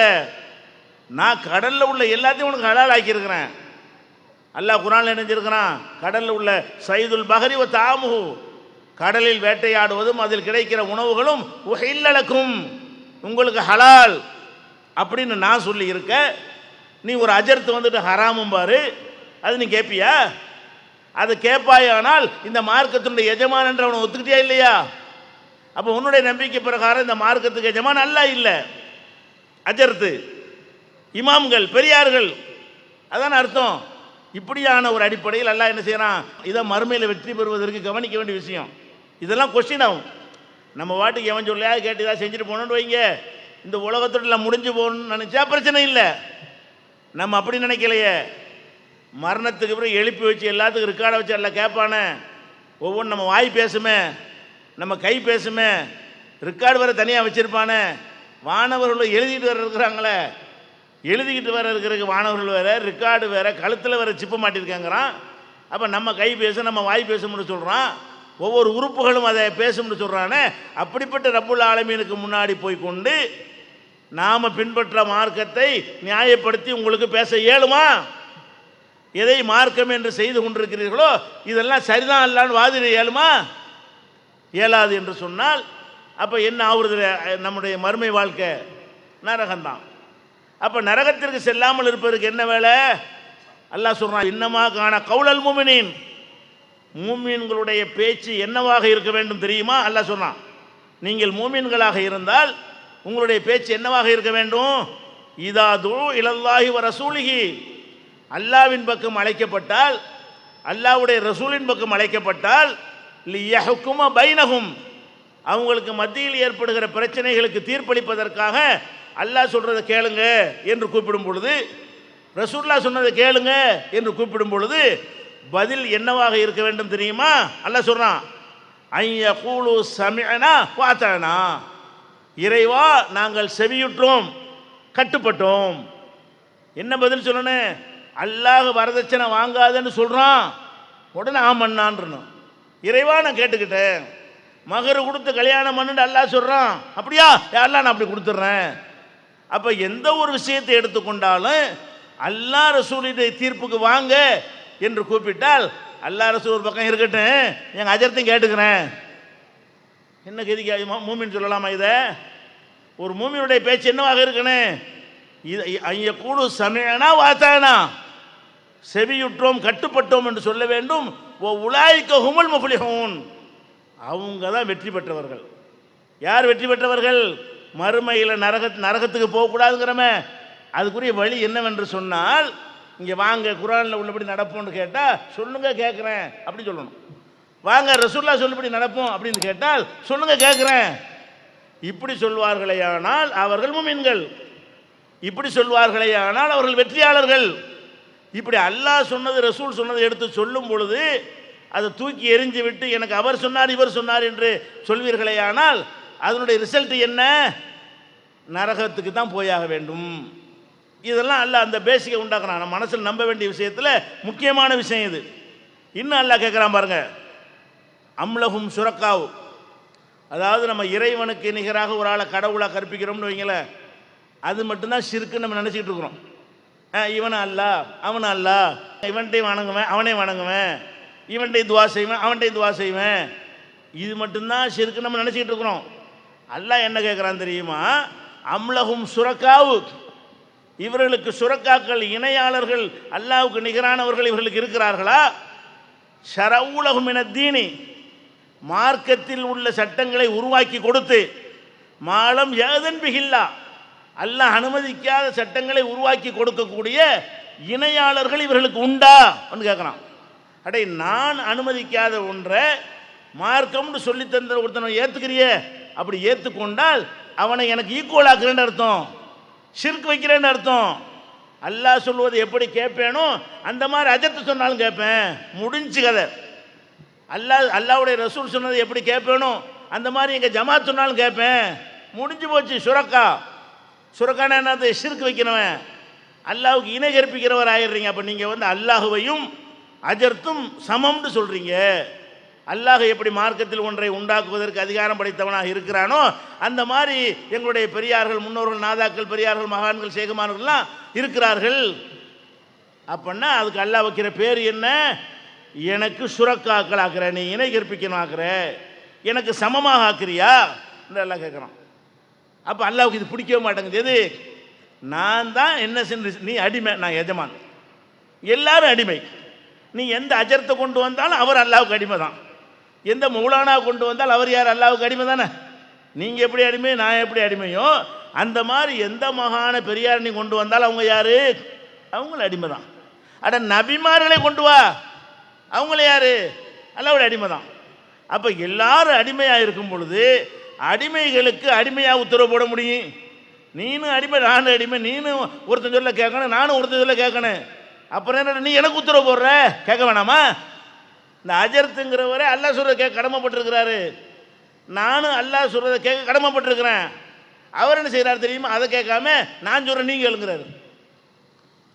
நான் கடலில் உள்ள எல்லாத்தையும் உனக்கு ஹலால் ஆக்கியிருக்கிறேன். அல்லாஹ் குர்ஆனில் நினைஞ்சிருக்கிறான், கடலில் உள்ள சைதுல் பஹரி வ தாமுஹு, கடலில் வேட்டையாடுவதும் அதில் கிடைக்கிற உணவுகளும் உஹில்ல லக்கும், உங்களுக்கு ஹலால். அப்படின்னு நான் சொல்லி இருக்க, நீ ஒரு அஜர்த்து வந்துட்டு ஹராமும் பாரு, அது நீ கேட்பியா? அது கேட்பாயானால் இந்த மார்க்கத்தினுடைய எஜமான் என்று அவனை ஒத்துக்கிட்டியா இல்லையா? அப்போ உன்னுடைய நம்பிக்கை பிரகாரம் இந்த மார்க்கத்துக்கு எஜமான் அல்லாஹ் இல்லை, அஜர்த்து, இமாம்கள், பெரியார்கள், அதான் அர்த்தம். இப்படியான ஒரு அடிப்படையில் அல்லாஹ் என்ன செய்யறான்? இதை மறுமையில் வெற்றி பெறுவதற்கு கவனிக்க வேண்டிய விஷயம். இதெல்லாம் கொஸ்டின் ஆகும். நம்ம வாட்டுக்கு எவன் சொல்லையா கேட்டு இதாக செஞ்சுட்டு போகணுன்னு வைங்க, இந்த உலகத்தோட முடிஞ்சு போகணும்னு நினச்சா பிரச்சனை இல்லை. நம்ம அப்படி நினைக்கலையே. மரணத்துக்கு அப்புறம் எழுப்பி வச்சு எல்லாத்துக்கும் ரெக்கார்டை வச்சு எல்லாம் கேட்பானே, ஒவ்வொன்றும் நம்ம வாய் பேசுமே, நம்ம கை பேசுமே, ரெக்கார்டு வேறு தனியாக வச்சுருப்பானே. வானவர்கள் எழுதிட்டு வர இருக்கிறாங்களே, எழுதிக்கிட்டு வர இருக்கிறதுக்கு வானவர்கள் வேறு, ரெக்கார்டு வேறு, கழுத்தில் வேறு சிப்ப மாட்டியிருக்காங்கிறான். அப்போ நம்ம கை பேச, நம்ம வாய் பேசும்னு சொல்கிறான், ஒவ்வொரு உறுப்புகளும் அதை பேசும்னு சொல்கிறானே. அப்படிப்பட்ட ரப்புல் ஆலமீனுக்கு முன்னாடி போய் கொண்டு நாம் பின்பற்ற மார்க்கத்தை நியாயப்படுத்தி உங்களுக்கு பேச இயலுமா? எதை மார்க்கம் என்று செய்து கொண்டிருக்கிறீர்களோ இதெல்லாம் சரிதான் அல்லான்னு வாதிட இயலுமா? இயலாது என்று சொன்னால் அப்போ என்ன ஆகுறது? நம்முடைய மறுமை வாழ்க்கை நரகம்தான். அப்போ நரகத்திற்கு செல்லாமல் இருப்பதற்கு என்ன வேலை? அல்லாஹ் சொல்றான், இன்னமா காண கௌலல் முஃமினீன், மூமின்களுடைய பேச்சு என்னவாக இருக்க வேண்டும் தெரியுமா? அல்லாஹ் சொல்றான், நீங்கள் மூமின்களாக இருந்தால் உங்களுடைய பேச்சு என்னவாக இருக்க வேண்டும்? இதா துஉ இலல்லாஹி வ ரசூலிஹி, அல்லாஹ்வின் பக்கம் அழைக்கப்பட்டால், அல்லாஹ்வுடைய ரசூலின் பக்கம் அழைக்கப்பட்டால், லியஹ்கும பைனஹும், அவங்களுக்கு மத்தியில் ஏற்படுகிற பிரச்சனைகளுக்கு தீர்ப்பளிப்பதற்காக அல்லாஹ் சொல்றதை கேளுங்க என்று கூப்பிடும் பொழுது, ரசூலுல்லாஹ் சொன்னதை கேளுங்க என்று கூப்பிடும் பொழுது பதில் என்னவாக இருக்க வேண்டும் தெரியுமா? அல்லாஹ் சொல்றான், ஐயகூலு சமிஅனா வ அதானா, இறைவா நாங்கள் செவியுற்றோம், கட்டுப்பட்டோம். என்ன பதில் சொல்லணும்? அல்லாஹ் வரதட்சணை வாங்காதன்னு சொல்றான், உடனே ஆமன்னான்றணும். இறைவா நான் கேட்டுக்கிட்டேன், மகரு கொடுத்து கல்யாணம் பண்ணுன்னு அல்லாஹ் சொல்றான், அப்படியா அல்லாஹ் நான் அப்படி கொடுத்துட்றேன். அப்போ எந்த ஒரு விஷயத்தை எடுத்துக்கொண்டாலும் அல்லாஹ் ரசூலுடைய தீர்ப்புக்கு வாங்க என்று கூப்பிட்டால், அல்லாஹ் ரசூல் ஒரு பக்கம் இருக்கட்டும், எங்கள் அஜர்த்தையும் கேட்டுக்கிறேன். என்ன கதிக்கு மூமின் சொல்லலாமா? இதை ஒரு மூமினுடைய பேச்சு என்னவாக இருக்கணும்? ஐய கூடு சமயனா வாத்தானா, செவியுற்றோம் கட்டுப்பட்டோம் என்று சொல்ல வேண்டும். ஓ உலாய்க்க ஹுமுல் முஃப்லிஹூன், அவங்க தான் வெற்றி பெற்றவர்கள். யார் வெற்றி பெற்றவர்கள்? மறுமையில் நரகத்துக்கு போகக்கூடாதுங்கிறமே. அதுக்குரிய வழி என்னவென்று சொன்னால், இங்கே வாங்க குர்ஆனில் உள்ளபடி நடப்போம்னு கேட்டால் சொல்லுங்க கேட்குறேன் அப்படி சொல்லணும். வாங்க ரசூலுல்லாஹ் சொல்லபடி நடப்போம் அப்படின்னு கேட்டால் சொல்லுங்க கேட்குறேன். இப்படி சொல்வார்களேயானால் அவர்கள் முஃமின்கள், இப்படி சொல்வார்களேயானால் அவர்கள் வெற்றியாளர்கள். இப்படி அல்லாஹ் சொன்னது ரசூல் சொன்னதை எடுத்து சொல்லும் பொழுது அதை தூக்கி எறிஞ்சு விட்டு எனக்கு அவர் சொன்னார் இவர் சொன்னார் என்று சொல்வீர்களேயானால் அதனுடைய ரிசல்ட் என்ன? நரகத்துக்கு தான் போயாக வேண்டும். இதெல்லாம் அல்லாஹ் அந்த பேசிக்கை உண்டாக்குறான். நம்ம மனசில் நம்ப வேண்டிய விஷயத்தில் முக்கியமான விஷயம் இது. இன்னும் அல்லாஹ் கேட்குறான் பாருங்க, அம்லஹும் சுரக்காவு, அதாவது நம்ம இறைவனுக்கு நிகராக ஒரு ஆளை கடவுளாக கற்பிக்கிறோம்னு வைங்களேன், அது மட்டும்தான் ஷிர்க்குன்னு நம்ம நினச்சிக்கிட்டு இருக்கிறோம். இவனை அல்லா அவனை அல்லா, இவன்கிட்டையும் வணங்குவேன் அவனே வணங்குவேன், இவன்கிட்டையும் துவா செய்வேன் அவன்கிட்டையும் துவா செய்வேன், இது மட்டும்தான் ஷிர்க்குன்னு நம்ம நினச்சிக்கிட்டு இருக்கிறோம். அல்லாஹ் என்ன கேட்குறான் தெரியுமா? அம்லஹும் சுரக்காவு, இவர்களுக்கு சுரக்காக்கள் இணையாளர்கள் அல்லாஹ்வுக்கு நிகரானவர்கள் இவர்களுக்கு இருக்கிறார்களா? ஷரவுலஹும் மினத் தீனி, மார்க்கத்தில் உள்ள சட்டங்களை உருவாக்கி கொடுத்து, மாலம் யஅதன் பிஹில்லா, அல்லாஹ் அனுமதிக்காத சட்டங்களை உருவாக்கி கொடுக்கக்கூடிய இணையாளர்கள் இவர்களுக்கு உண்டா என்று கேட்குறான். அடே, நான் அனுமதிக்காத ஒன்றை மார்க்கம்னு சொல்லி தந்த ஒருத்தனை ஏற்றுக்கிறிய, அப்படி ஏற்றுக்கொண்டால் அவனை எனக்கு ஈக்குவல் ஆக்குறேன்னு அர்த்தம், ஷிர்க் வைக்கிறேன்னு அர்த்தம். அல்லாஹ் சொல்வதை எப்படி கேட்பேனோ அந்த மாதிரி அஜத்து சொன்னாலும் கேட்பேன், முடிஞ்சு கதை. அல்லாஹ்வுடைய ரசூல் சொன்னதை எப்படி கேட்பேனோ அந்த மாதிரி எங்கள் ஜமாத் சொன்னாலும் கேட்பேன், முடிஞ்சு போச்சு. சுரக்கான என்னது? ஷிர்க் வைக்கிறவன், அல்லாஹ்வுக்கு இணை கற்பிக்கிறவர் ஆயிடுறீங்க. அப்போ நீங்கள் அல்லாஹுவையும் அஜர்த்தும் சமம்னு சொல்கிறீங்க. அல்லாஹ் எப்படி மார்க்கத்தில் ஒன்றை உண்டாக்குவதற்கு அதிகாரம் படைத்தவனாக இருக்கிறானோ அந்த மாதிரி எங்களுடைய பெரியார்கள், முன்னோர்கள், நாதாக்கள், பெரியார்கள், மகான்கள், சேகுமான்கள்லாம் இருக்கிறார்கள். அப்படின்னா அதுக்கு அல்லாஹ் வைக்கிற பேர் என்ன? எனக்கு சுரக்காக்கள் ஆக்குற, நீ இணை கற்பிக்கணும் ஆக்குற, எனக்கு சமமாக ஆக்குறியா என்று அல்லாஹ் கேட்குறான். அப்போ அல்லாஹ்வுக்கு இது பிடிக்கவே மாட்டேங்குது. எது? நான் தான் என்ன சென்று, நீ அடிமை, நான் எஜமான், எல்லாரும் அடிமை. நீ எந்த அஜர்த்தை கொண்டு வந்தாலும் அவர் அல்லாவுக்கு அடிமை தான். எந்த மௌலானா கொண்டு வந்தால் அவர் யார்? அல்லாவுக்கு அடிமை தானே. நீங்கள் எப்படி அடிமை, நான் எப்படி அடிமையோ அந்த மாதிரி எந்த மகான பெரியார் நீ கொண்டு வந்தாலும் அவங்க யார்? அவங்கள அடிமை தான். அட நபிமார்களை கொண்டு வா, அவங்கள யார்? அல்லாவோட அடிமை தான். அப்போ எல்லாரும் அடிமையாக இருக்கும் பொழுது அடிமைகளுக்கு அடிமையாக உத்தரவு போட முடியும்? நீனும் அடிமை, நானும் அடிமை, நீனும் ஒருத்தன் சொல்ல கேட்கணும், நானும் ஒருத்தன் சொல்ல கேட்கணும். அப்புறம் என்ன, நீ எனக்கு உத்தரவு போடுற? கேட்க வேணாமா? இந்த அஜர்த்துங்கிறவரை அல்லாஹ் சொல்றதை கேட்க கடமைப்பட்டிருக்கிறாரு, நானும் அல்லாஹ் சொல்றதை கேட்க கடமைப்பட்டிருக்கிறேன். அவர் என்ன செய்கிறார் தெரியுமா? அதை கேட்காம நான் சொல்கிறேன் நீங்கள் எழுங்கிறாரு.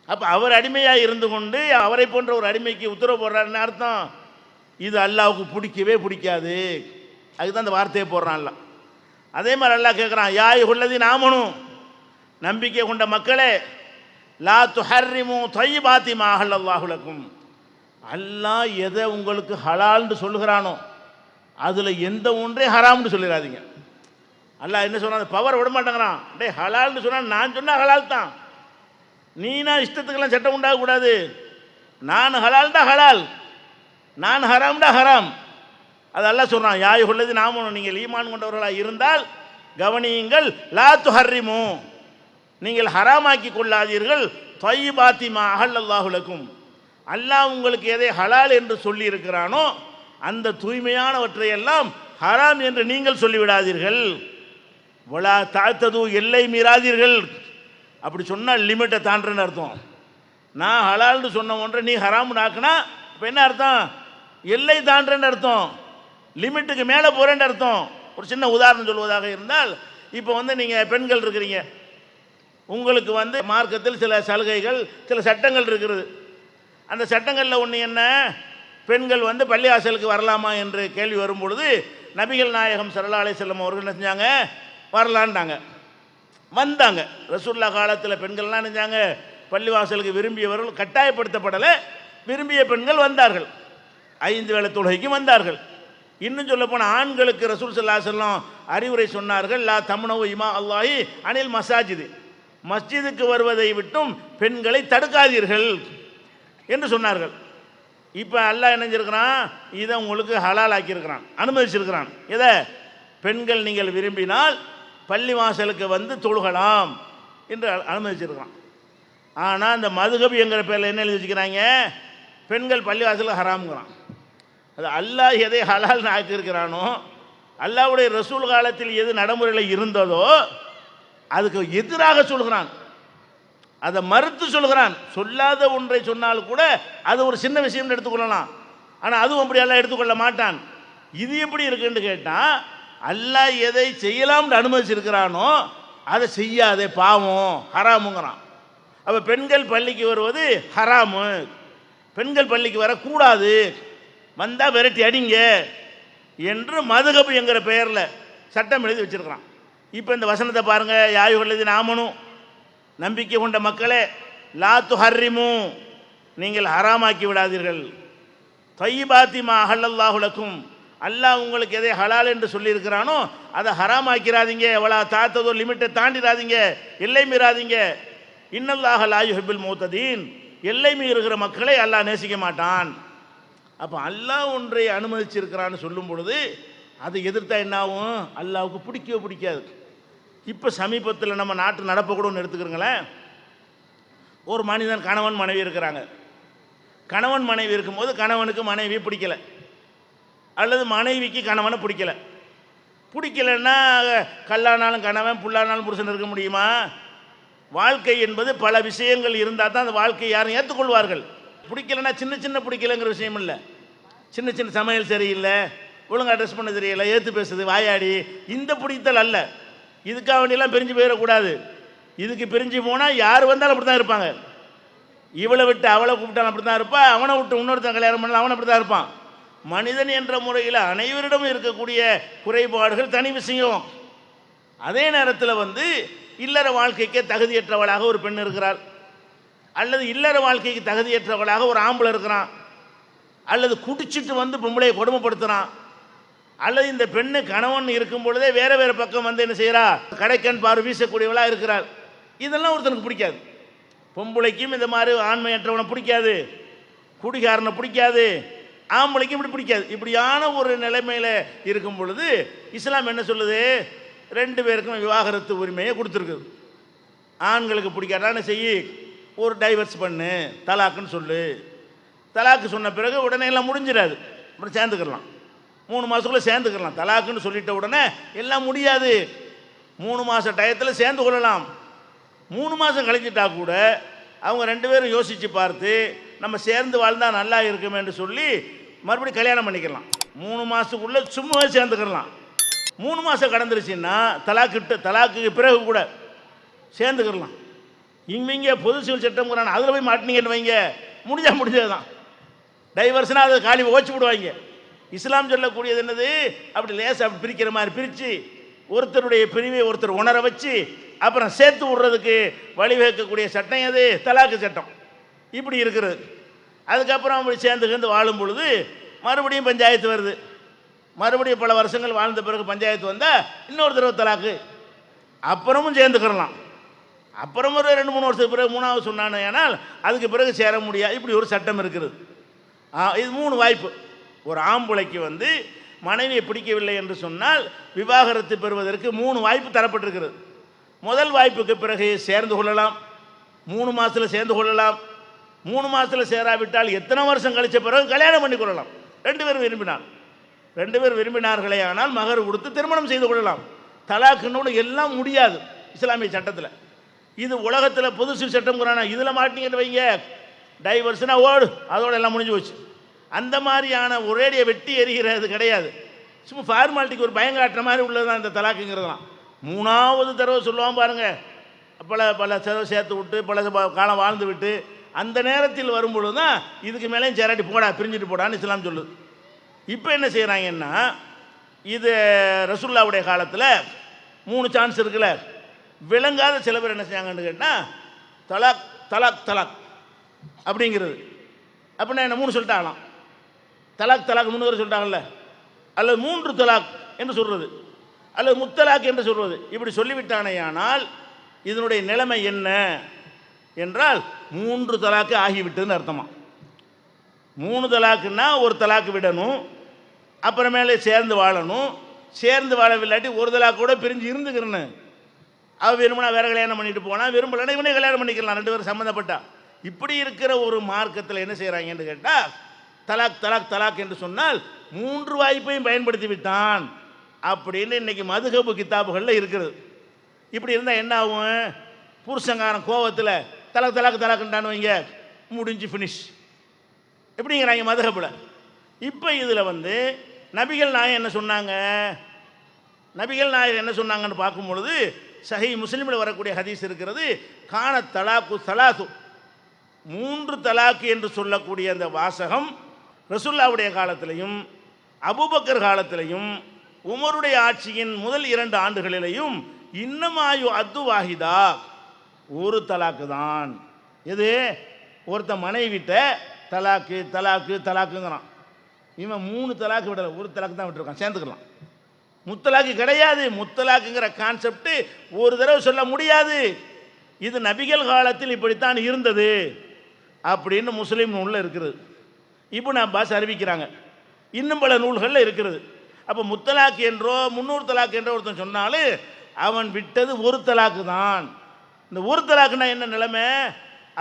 அப்போ அவர் அடிமையாக இருந்து கொண்டு அவரை போன்ற ஒரு அடிமைக்கு உத்தரவு போடுறாருன்னு அர்த்தம். இது அல்லாவுக்கு பிடிக்கவே பிடிக்காது. அதுதான் அந்த வார்த்தையை போடுறான்ல. அதே மாதிரி அல்லாஹ் கேட்குறான், யாய் உள்ளதி நாமனும், நம்பிக்கை கொண்ட மக்களே, லா துஹர்ரிமு தையிபாத்தி மா அஹல்லல்லாஹு லக்கும், அல்லாஹ் எதை உங்களுக்கு ஹலால்னு சொல்லுகிறானோ அதில் எந்த ஒன்றே ஹராம்னு சொல்லிடாதீங்க. அல்லாஹ் என்ன சொன்னான்? பவர் விட மாட்டேங்கிறான். டே ஹலால்னு சொன்னால் நான் சொன்னால் ஹலால் தான். நீனா இஷ்டத்துக்கெல்லாம் சட்டம் உண்டாகக்கூடாது. நான் ஹலால்டா ஹலால், நான் ஹராம்டா ஹராம். அது அல்லாஹ் சொல்கிறான், யாய் உள்ளது நாமனும், நீங்கள் ஈமான் கொண்டவர்களாக இருந்தால் கவனியுங்கள், லா துஹர்ரிமு, நீங்கள் ஹராமாக்கி கொள்ளாதீர்கள், தையிபாத்தி மா அஹல்லல்லாஹு லக்கும், அல்லாஹ் உங்களுக்கு எதை ஹலால் என்று சொல்லி இருக்கிறானோ அந்த தூய்மையானவற்றையெல்லாம் ஹராம் என்று நீங்கள் சொல்லிவிடாதீர்கள். வலா தாத்தது, எல்லை மீறாதீர்கள். அப்படி சொன்னால் லிமிட்டை தாண்டுறேன்னு அர்த்தம். நான் ஹலால்னு சொன்ன ஒன்றை நீ ஹராம்னு ஆக்குனா இப்போ என்ன அர்த்தம்? எல்லை தாண்டுறேன்னு அர்த்தம், லிமிட்டுக்கு மேலே போகிறேன்னு அர்த்தம். ஒரு சின்ன உதாரணம் சொல்வதாக இருந்தால், இப்போ நீங்கள் பெண்கள் இருக்கிறீங்க, உங்களுக்கு மார்க்கத்தில் சில சலுகைகள், சில சட்டங்கள் இருக்கிறது. அந்த சட்டங்களில் ஒன்று என்ன, பெண்கள் பள்ளிவாசலுக்கு வரலாமா என்று கேள்வி வரும்பொழுது நபிகள் நாயகம் ஸல்லல்லாஹு அலைஹி வஸல்லம் அவர்கள் என்ன செஞ்சாங்க? வரலான்ட்டாங்க. வந்தாங்க. ரசூலுல்லாஹ் காலத்தில் பெண்கள்லாம் என்ன செஞ்சாங்க? பள்ளிவாசலுக்கு விரும்பியவர்கள் கட்டாயப்படுத்தப்படலை, விரும்பிய பெண்கள் வந்தார்கள். 5 வேளை தொழுகைக்கும் வந்தார்கள். இன்னும் சொல்ல போனால் ஆண்களுக்கு ரசூல் ஸல்லல்லாஹு அலைஹி வஸல்லம் அறிவுரை சொன்னார்கள், லா தம்னவு இமா அல்லாஹி அனில் மசாஜிது, மஸ்ஜிதுக்கு வருவதை விட்டும் பெண்களை தடுக்காதீர்கள் என்று சொன்னார்கள். இப்போ அல்லாஹ் நினைஞ்சிருக்கிறான், இதை உங்களுக்கு ஹலால் ஆக்கியிருக்கிறான், அனுமதிச்சிருக்கிறான். எதை? பெண்கள் நீங்கள் விரும்பினால் பள்ளி வாசலுக்கு தொழுகலாம் என்று அனுமதிச்சிருக்கிறான். ஆனால் அந்த மதுஹப் என்கிற பேரில் என்ன எழுதி வச்சுக்கிறாங்க? பெண்கள் பள்ளி வாசலுக்கு ஹராம்ங்கிறான். அது அல்லாஹ் எதை ஹலால்னு ஆக்கியிருக்கிறானோ, அல்லாஹ்வுடைய ரசூல் காலத்தில் எது நடைமுறையில் இருந்ததோ அதுக்கு எதிராக சொல்கிறான், அதை மறுத்து சொல்கிறான். சொல்லாத ஒன்றை சொன்னால் கூட அது ஒரு சின்ன விஷயம் எடுத்துக்கொள்ளலாம், ஆனால் அதுவும் அப்படி எல்லாம் எடுத்துக்கொள்ள மாட்டான். இது எப்படி இருக்குன்னு கேட்டால், அல்லாஹ் எதை செய்யலாம்னு அனுமதிச்சிருக்கிறானோ அதை செய்யாதே, பாவம், ஹராமுங்கிறான். அப்போ பெண்கள் பள்ளிக்கு வருவது ஹராமு, பெண்கள் பள்ளிக்கு வரக்கூடாது, வந்தால் விரட்டி அடிங்க என்று மதுஹப் என்கிற பெயரில் சட்டம் எழுதி வச்சிருக்கிறான். இப்போ இந்த வசனத்தை பாருங்கள், யாயுள்ளது நாமனும், நம்பிக்கை கொண்ட மக்களே, லா துஹர்ரிமு, நீங்கள் ஹராமாக்கி விடாதீர்கள், தையிபாத்தி மா அஹல்லல்லாஹு லக்கும், அல்லாஹ் உங்களுக்கு எதை ஹலால் என்று சொல்லியிருக்கிறானோ அதை ஹராமாக்கிறாதீங்க, வலா தாத்ததோ, லிமிட்டை தாண்டிடாதீங்க, எல்லை மீறாதீங்க. இன்னல்லாஹ லா யுஹிப்புல் முஅ்ததீன், எல்லை மீறுகிற மக்களை அல்லாஹ் நேசிக்க மாட்டான். அப்போ அல்லாஹ் ஒன்றை அனுமதிச்சிருக்கிறான்னு சொல்லும் பொழுது அதை எதிர்த்தா என்ன ஆகும்? அல்லாஹ்வுக்கு பிடிக்கவே பிடிக்காது. இப்போ சமீபத்தில் நம்ம நாட்டு நடப்பை கூட ஒன்று எடுத்துக்கிறோங்களேன். ஒரு மனிதன், கணவன் மனைவி இருக்கிறாங்க. கணவன் மனைவி இருக்கும்போது கணவனுக்கு மனைவி பிடிக்கலை, அல்லது மனைவிக்கு கணவனை பிடிக்கலைன்னா கல்லானாலும் கணவன், புல்லானாலும் புருஷன் இருக்க முடியுமா? வாழ்க்கை என்பது பல விஷயங்கள் இருந்தால் தான் அந்த வாழ்க்கையை யாரும் ஏற்றுக்கொள்வார்கள். பிடிக்கலைன்னா சின்ன சின்ன பிடிக்கலைங்கிற விஷயம் இல்லை, சின்ன சின்ன சமையல் சரியில்லை, ஒழுங்காக ட்ரெஸ் பண்ண தெரியலை, ஏற்று பேசுது, வாயாடி, இந்த பிடித்தல் அல்ல. இதுக்காக வேண்டியெல்லாம் பிரிஞ்சு போயிடக்கூடாது. இதுக்கு பிரிஞ்சு போனால் யார் வந்தாலும் அப்படி தான் இருப்பாங்க. இவளை விட்டு அவளை கூப்பிட்டாலும் அப்படி தான் இருப்பான், அவனை விட்டு இன்னொருத்தன் கல்யாணம் பண்ணாலும் அவனை அப்படி தான் இருப்பான். மனிதன் என்ற முறையில் அனைவரிடமும் இருக்கக்கூடிய குறைபாடுகள் தனி விஷயம். அதே நேரத்தில் இல்லற வாழ்க்கைக்கு தகுதியற்றவளாக ஒரு பெண் இருக்கிறாள், அல்லது இல்லற வாழ்க்கைக்கு தகுதியற்றவளாக ஒரு ஆம்பளை இருக்கிறான், அல்லது குடிச்சிட்டு பொம்பளையை கொடுமைப்படுத்துகிறான், அல்லது இந்த பெண்ணு கணவன் இருக்கும் பொழுதே வேறு வேறு பக்கம் என்ன செய்கிறா, கடைக்கண் பார்வை வீசக்கூடியவளாக இருக்கிறாள். இதெல்லாம் ஒருத்தனுக்கு பிடிக்காது. பொம்பளைக்கும் இந்த மாதிரி ஆண்மையற்றவனை பிடிக்காது, குடிகாரனை பிடிக்காது, ஆம்பளைக்கும் இப்படி பிடிக்காது. இப்படியான ஒரு நிலைமையில் இருக்கும் பொழுது இஸ்லாம் என்ன சொல்லுது? 2 பேருக்கும் விவாகரத்து உரிமையை கொடுத்துருக்குது. ஆண்களுக்கு பிடிக்காதான்னு செய்யி ஒரு டைவர்ஸ் பண்ணு, தலாக்குன்னு சொல்லு. தலாக்கு சொன்ன பிறகு உடனே எல்லாம் முடிஞ்சிடாது, அப்புறம் சேர்ந்துக்கலாம். 3 மாதத்துக்குள்ளே சேர்ந்துக்கலாம். தலாக்குன்னு சொல்லிட்ட உடனே எல்லாம் முடியாது. 3 மாத டயத்தில் சேர்ந்து கொள்ளலாம். 3 மாதம் கழிஞ்சிட்டா கூட அவங்க 2 பேரும் யோசித்து பார்த்து நம்ம சேர்ந்து வாழ்ந்தால் நல்லா இருக்குமே என்று சொல்லி மறுபடியும் கல்யாணம் பண்ணிக்கலாம். 3 மாதத்துக்குள்ளே சும்மா சேர்ந்துக்கலாம். 3 மாதம் கடந்துருச்சுன்னா தலாக்கு பிறகு கூட சேர்ந்துக்கலாம். இங்கே பொது சிவில் சட்டம் அதில் போய் மாட்டினீங்கன்னு வைங்க, முடிஞ்சது தான். டைவர்ஸ்னால் அதை காலி ஓச்சு விடுவாங்க. இஸ்லாம் சொல்லக்கூடியது என்னது? அப்படி லேசாக அப்படி பிரிக்கிற மாதிரி பிரித்து ஒருத்தருடைய பிரிவை ஒருத்தர் உணர வச்சு அப்புறம் சேர்த்து விடுறதுக்கு வழிவகுக்கக்கூடிய சட்டம் எது? தலாக்கு சட்டம். இப்படி இருக்கிறது. அதுக்கப்புறம் அப்படி சேர்ந்து வாழும் பொழுது மறுபடியும் பஞ்சாயத்து வருது. மறுபடியும் பல வருஷங்கள் வாழ்ந்த பிறகு பஞ்சாயத்து வந்தால் இன்னொரு தடவை தலாக்கு, அப்புறமும் சேர்ந்துக்கிறலாம். அப்புறம் ஒரு 2-3 வருஷத்துக்கு பிறகு 3வது சொன்னானே, ஆனால் அதுக்கு பிறகு சேர முடியாது. இப்படி ஒரு சட்டம் இருக்கிறது. இது 3 வாய்ப்பு. ஒரு ஆம்பளைக்கு மனைவியை பிடிக்கவில்லை என்று சொன்னால் விவாகரத்து பெறுவதற்கு 3 வாய்ப்பு தரப்பட்டிருக்கிறது. முதல் வாய்ப்புக்கு பிறகு சேர்ந்து கொள்ளலாம், 3 மாதத்தில் சேர்ந்து கொள்ளலாம். 3 மாதத்தில் சேராவிட்டால் எத்தனை வருஷம் கழித்த பிறகு கல்யாணம் பண்ணி கொள்ளலாம். 2 பேர் விரும்பினார்களே ஆனால் மகர் கொடுத்து திருமணம் செய்து கொள்ளலாம். தலாக்குன்னு எல்லாம் முடியாது இஸ்லாமிய சட்டத்தில். இது உலகத்தில் பொது சிவில் சட்டம் இதில் மாட்டிங்கன்னு வைங்க, டைவர்ஸ்னா ஓடு, அதோட எல்லாம் முடிஞ்சு போச்சு. அந்த மாதிரியான ஒரேடியை வெட்டி எறிகிறது கிடையாது. சும்மா ஃபார்மாலிட்டிக்கு ஒரு பயங்காட்டுற மாதிரி உள்ளது தான் இந்த தலாக்குங்கிறதுலாம். 3வது தடவை சொல்லுவான் பாருங்கள், பல செலவு சேர்த்து விட்டு பல காலம் வாழ்ந்து விட்டு அந்த நேரத்தில் வரும்பொழுது தான் இதுக்கு மேலேயும் சேராட்டி போடா, பிரிஞ்சுட்டு போடான்னு இஸ்லாம் சொல்லுது. இப்போ என்ன செய்கிறாங்கன்னா, இது ரசூலுல்லாவுடைய காலத்தில் 3 சான்ஸ் இருக்குல்ல, விளங்காத சில பேர் என்ன செய்யாங்கன்னு கேட்டால் தலாக் தலாக் தலாக் அப்படிங்கிறது. அப்படின்னா என்ன 3 சொல்லிட்டாங்களாம். தலாக் 3 பேர் சொல்லிட்டாங்கல்ல, அல்லது 3 தலாக் என்று சொல்கிறது, அல்லது முத்தலாக் என்று சொல்வது. இப்படி சொல்லிவிட்டானே ஆனால் இதனுடைய நிலைமை என்ன என்றால் 3 தலாக்கு ஆகிவிட்டதுன்னு அர்த்தமா. 3 தலாக்குன்னா ஒரு தலாக்கு விடணும், அப்புறமேலே சேர்ந்து வாழணும். சேர்ந்து வாழவில்லாட்டி ஒரு தலாக்கு கூட பிரிஞ்சு இருந்துக்கிறேன்னு. அவள் விரும்பினா வேறு கல்யாணம் பண்ணிட்டு போனால், விரும்பலைன்னா இவனே கல்யாணம் பண்ணிக்கலாம், 2 பேரும் சம்மந்தப்பட்டா. இப்படி இருக்கிற ஒரு மார்க்கத்தில் என்ன செய்கிறாங்கன்னு கேட்டால் தலாக் தலாக் தலாக் என்று சொன்னால் 3 வாய்ப்பையும் பயன்படுத்தி விட்டான் அப்படின்னு இன்றைக்கி மதுஹப் கிதாபுகளில் இருக்கிறது. இப்படி இருந்தால் என்ன ஆகும்? புருஷங்காரன் கோவத்தில் தலாக் தலாக் தலாக்குன்றான்னு வைங்க, முடிஞ்சு ஃபினிஷ் எப்படிங்கிறாங்க மதுஹப்பில். இப்போ இதில் நபிகள் நாயகம் என்ன சொன்னாங்க? நபிகள் நாயகம் என்ன சொன்னாங்கன்னு பார்க்கும் பொழுது சஹீஹ் முஸ்லிமில் வரக்கூடிய ஹதீஸ் இருக்கிறது. கான தலாக்கு சலாசு, 3 தலாக்கு என்று சொல்லக்கூடிய அந்த வாசகம் ரசூலுல்லாவுடைய காலத்திலையும் அபூபக்கர் காலத்திலையும் உமருடைய ஆட்சியின் முதல் 2 ஆண்டுகளிலையும் இன்னமாயு அத்து வாஹிதா, ஒரு தலாக்கு தான். எது? ஒருத்த மனைவிட்ட தலாக்கு தலாக்கு தலாக்குங்கிறான். இவன் 3 தலாக்கு விடலை, ஒரு தலாக்கு தான் விட்டுருக்கான், சேர்ந்துக்கலாம். முத்தலாக்கு கிடையாது. முத்தலாக்குங்கிற கான்செப்ட் ஒரு தடவை சொல்ல முடியாது. இது நபிகள் காலத்தில் இப்படித்தான் இருந்தது அப்படின்னு முஸ்லீம் நூலில் இருக்கிறது. இப்னு அப்பாஸ் அறிவிக்கிறாங்க. இன்னும் பல நூல்களில் இருக்கிறது. அப்போ முத்தலாக்கு என்றோ 300 தலாக்கு என்றோ ஒருத்தன் சொன்னாலும் அவன் விட்டது ஒரு தலாக்கு தான். இந்த ஒரு தலாக்குன்னா என்ன நிலைமை?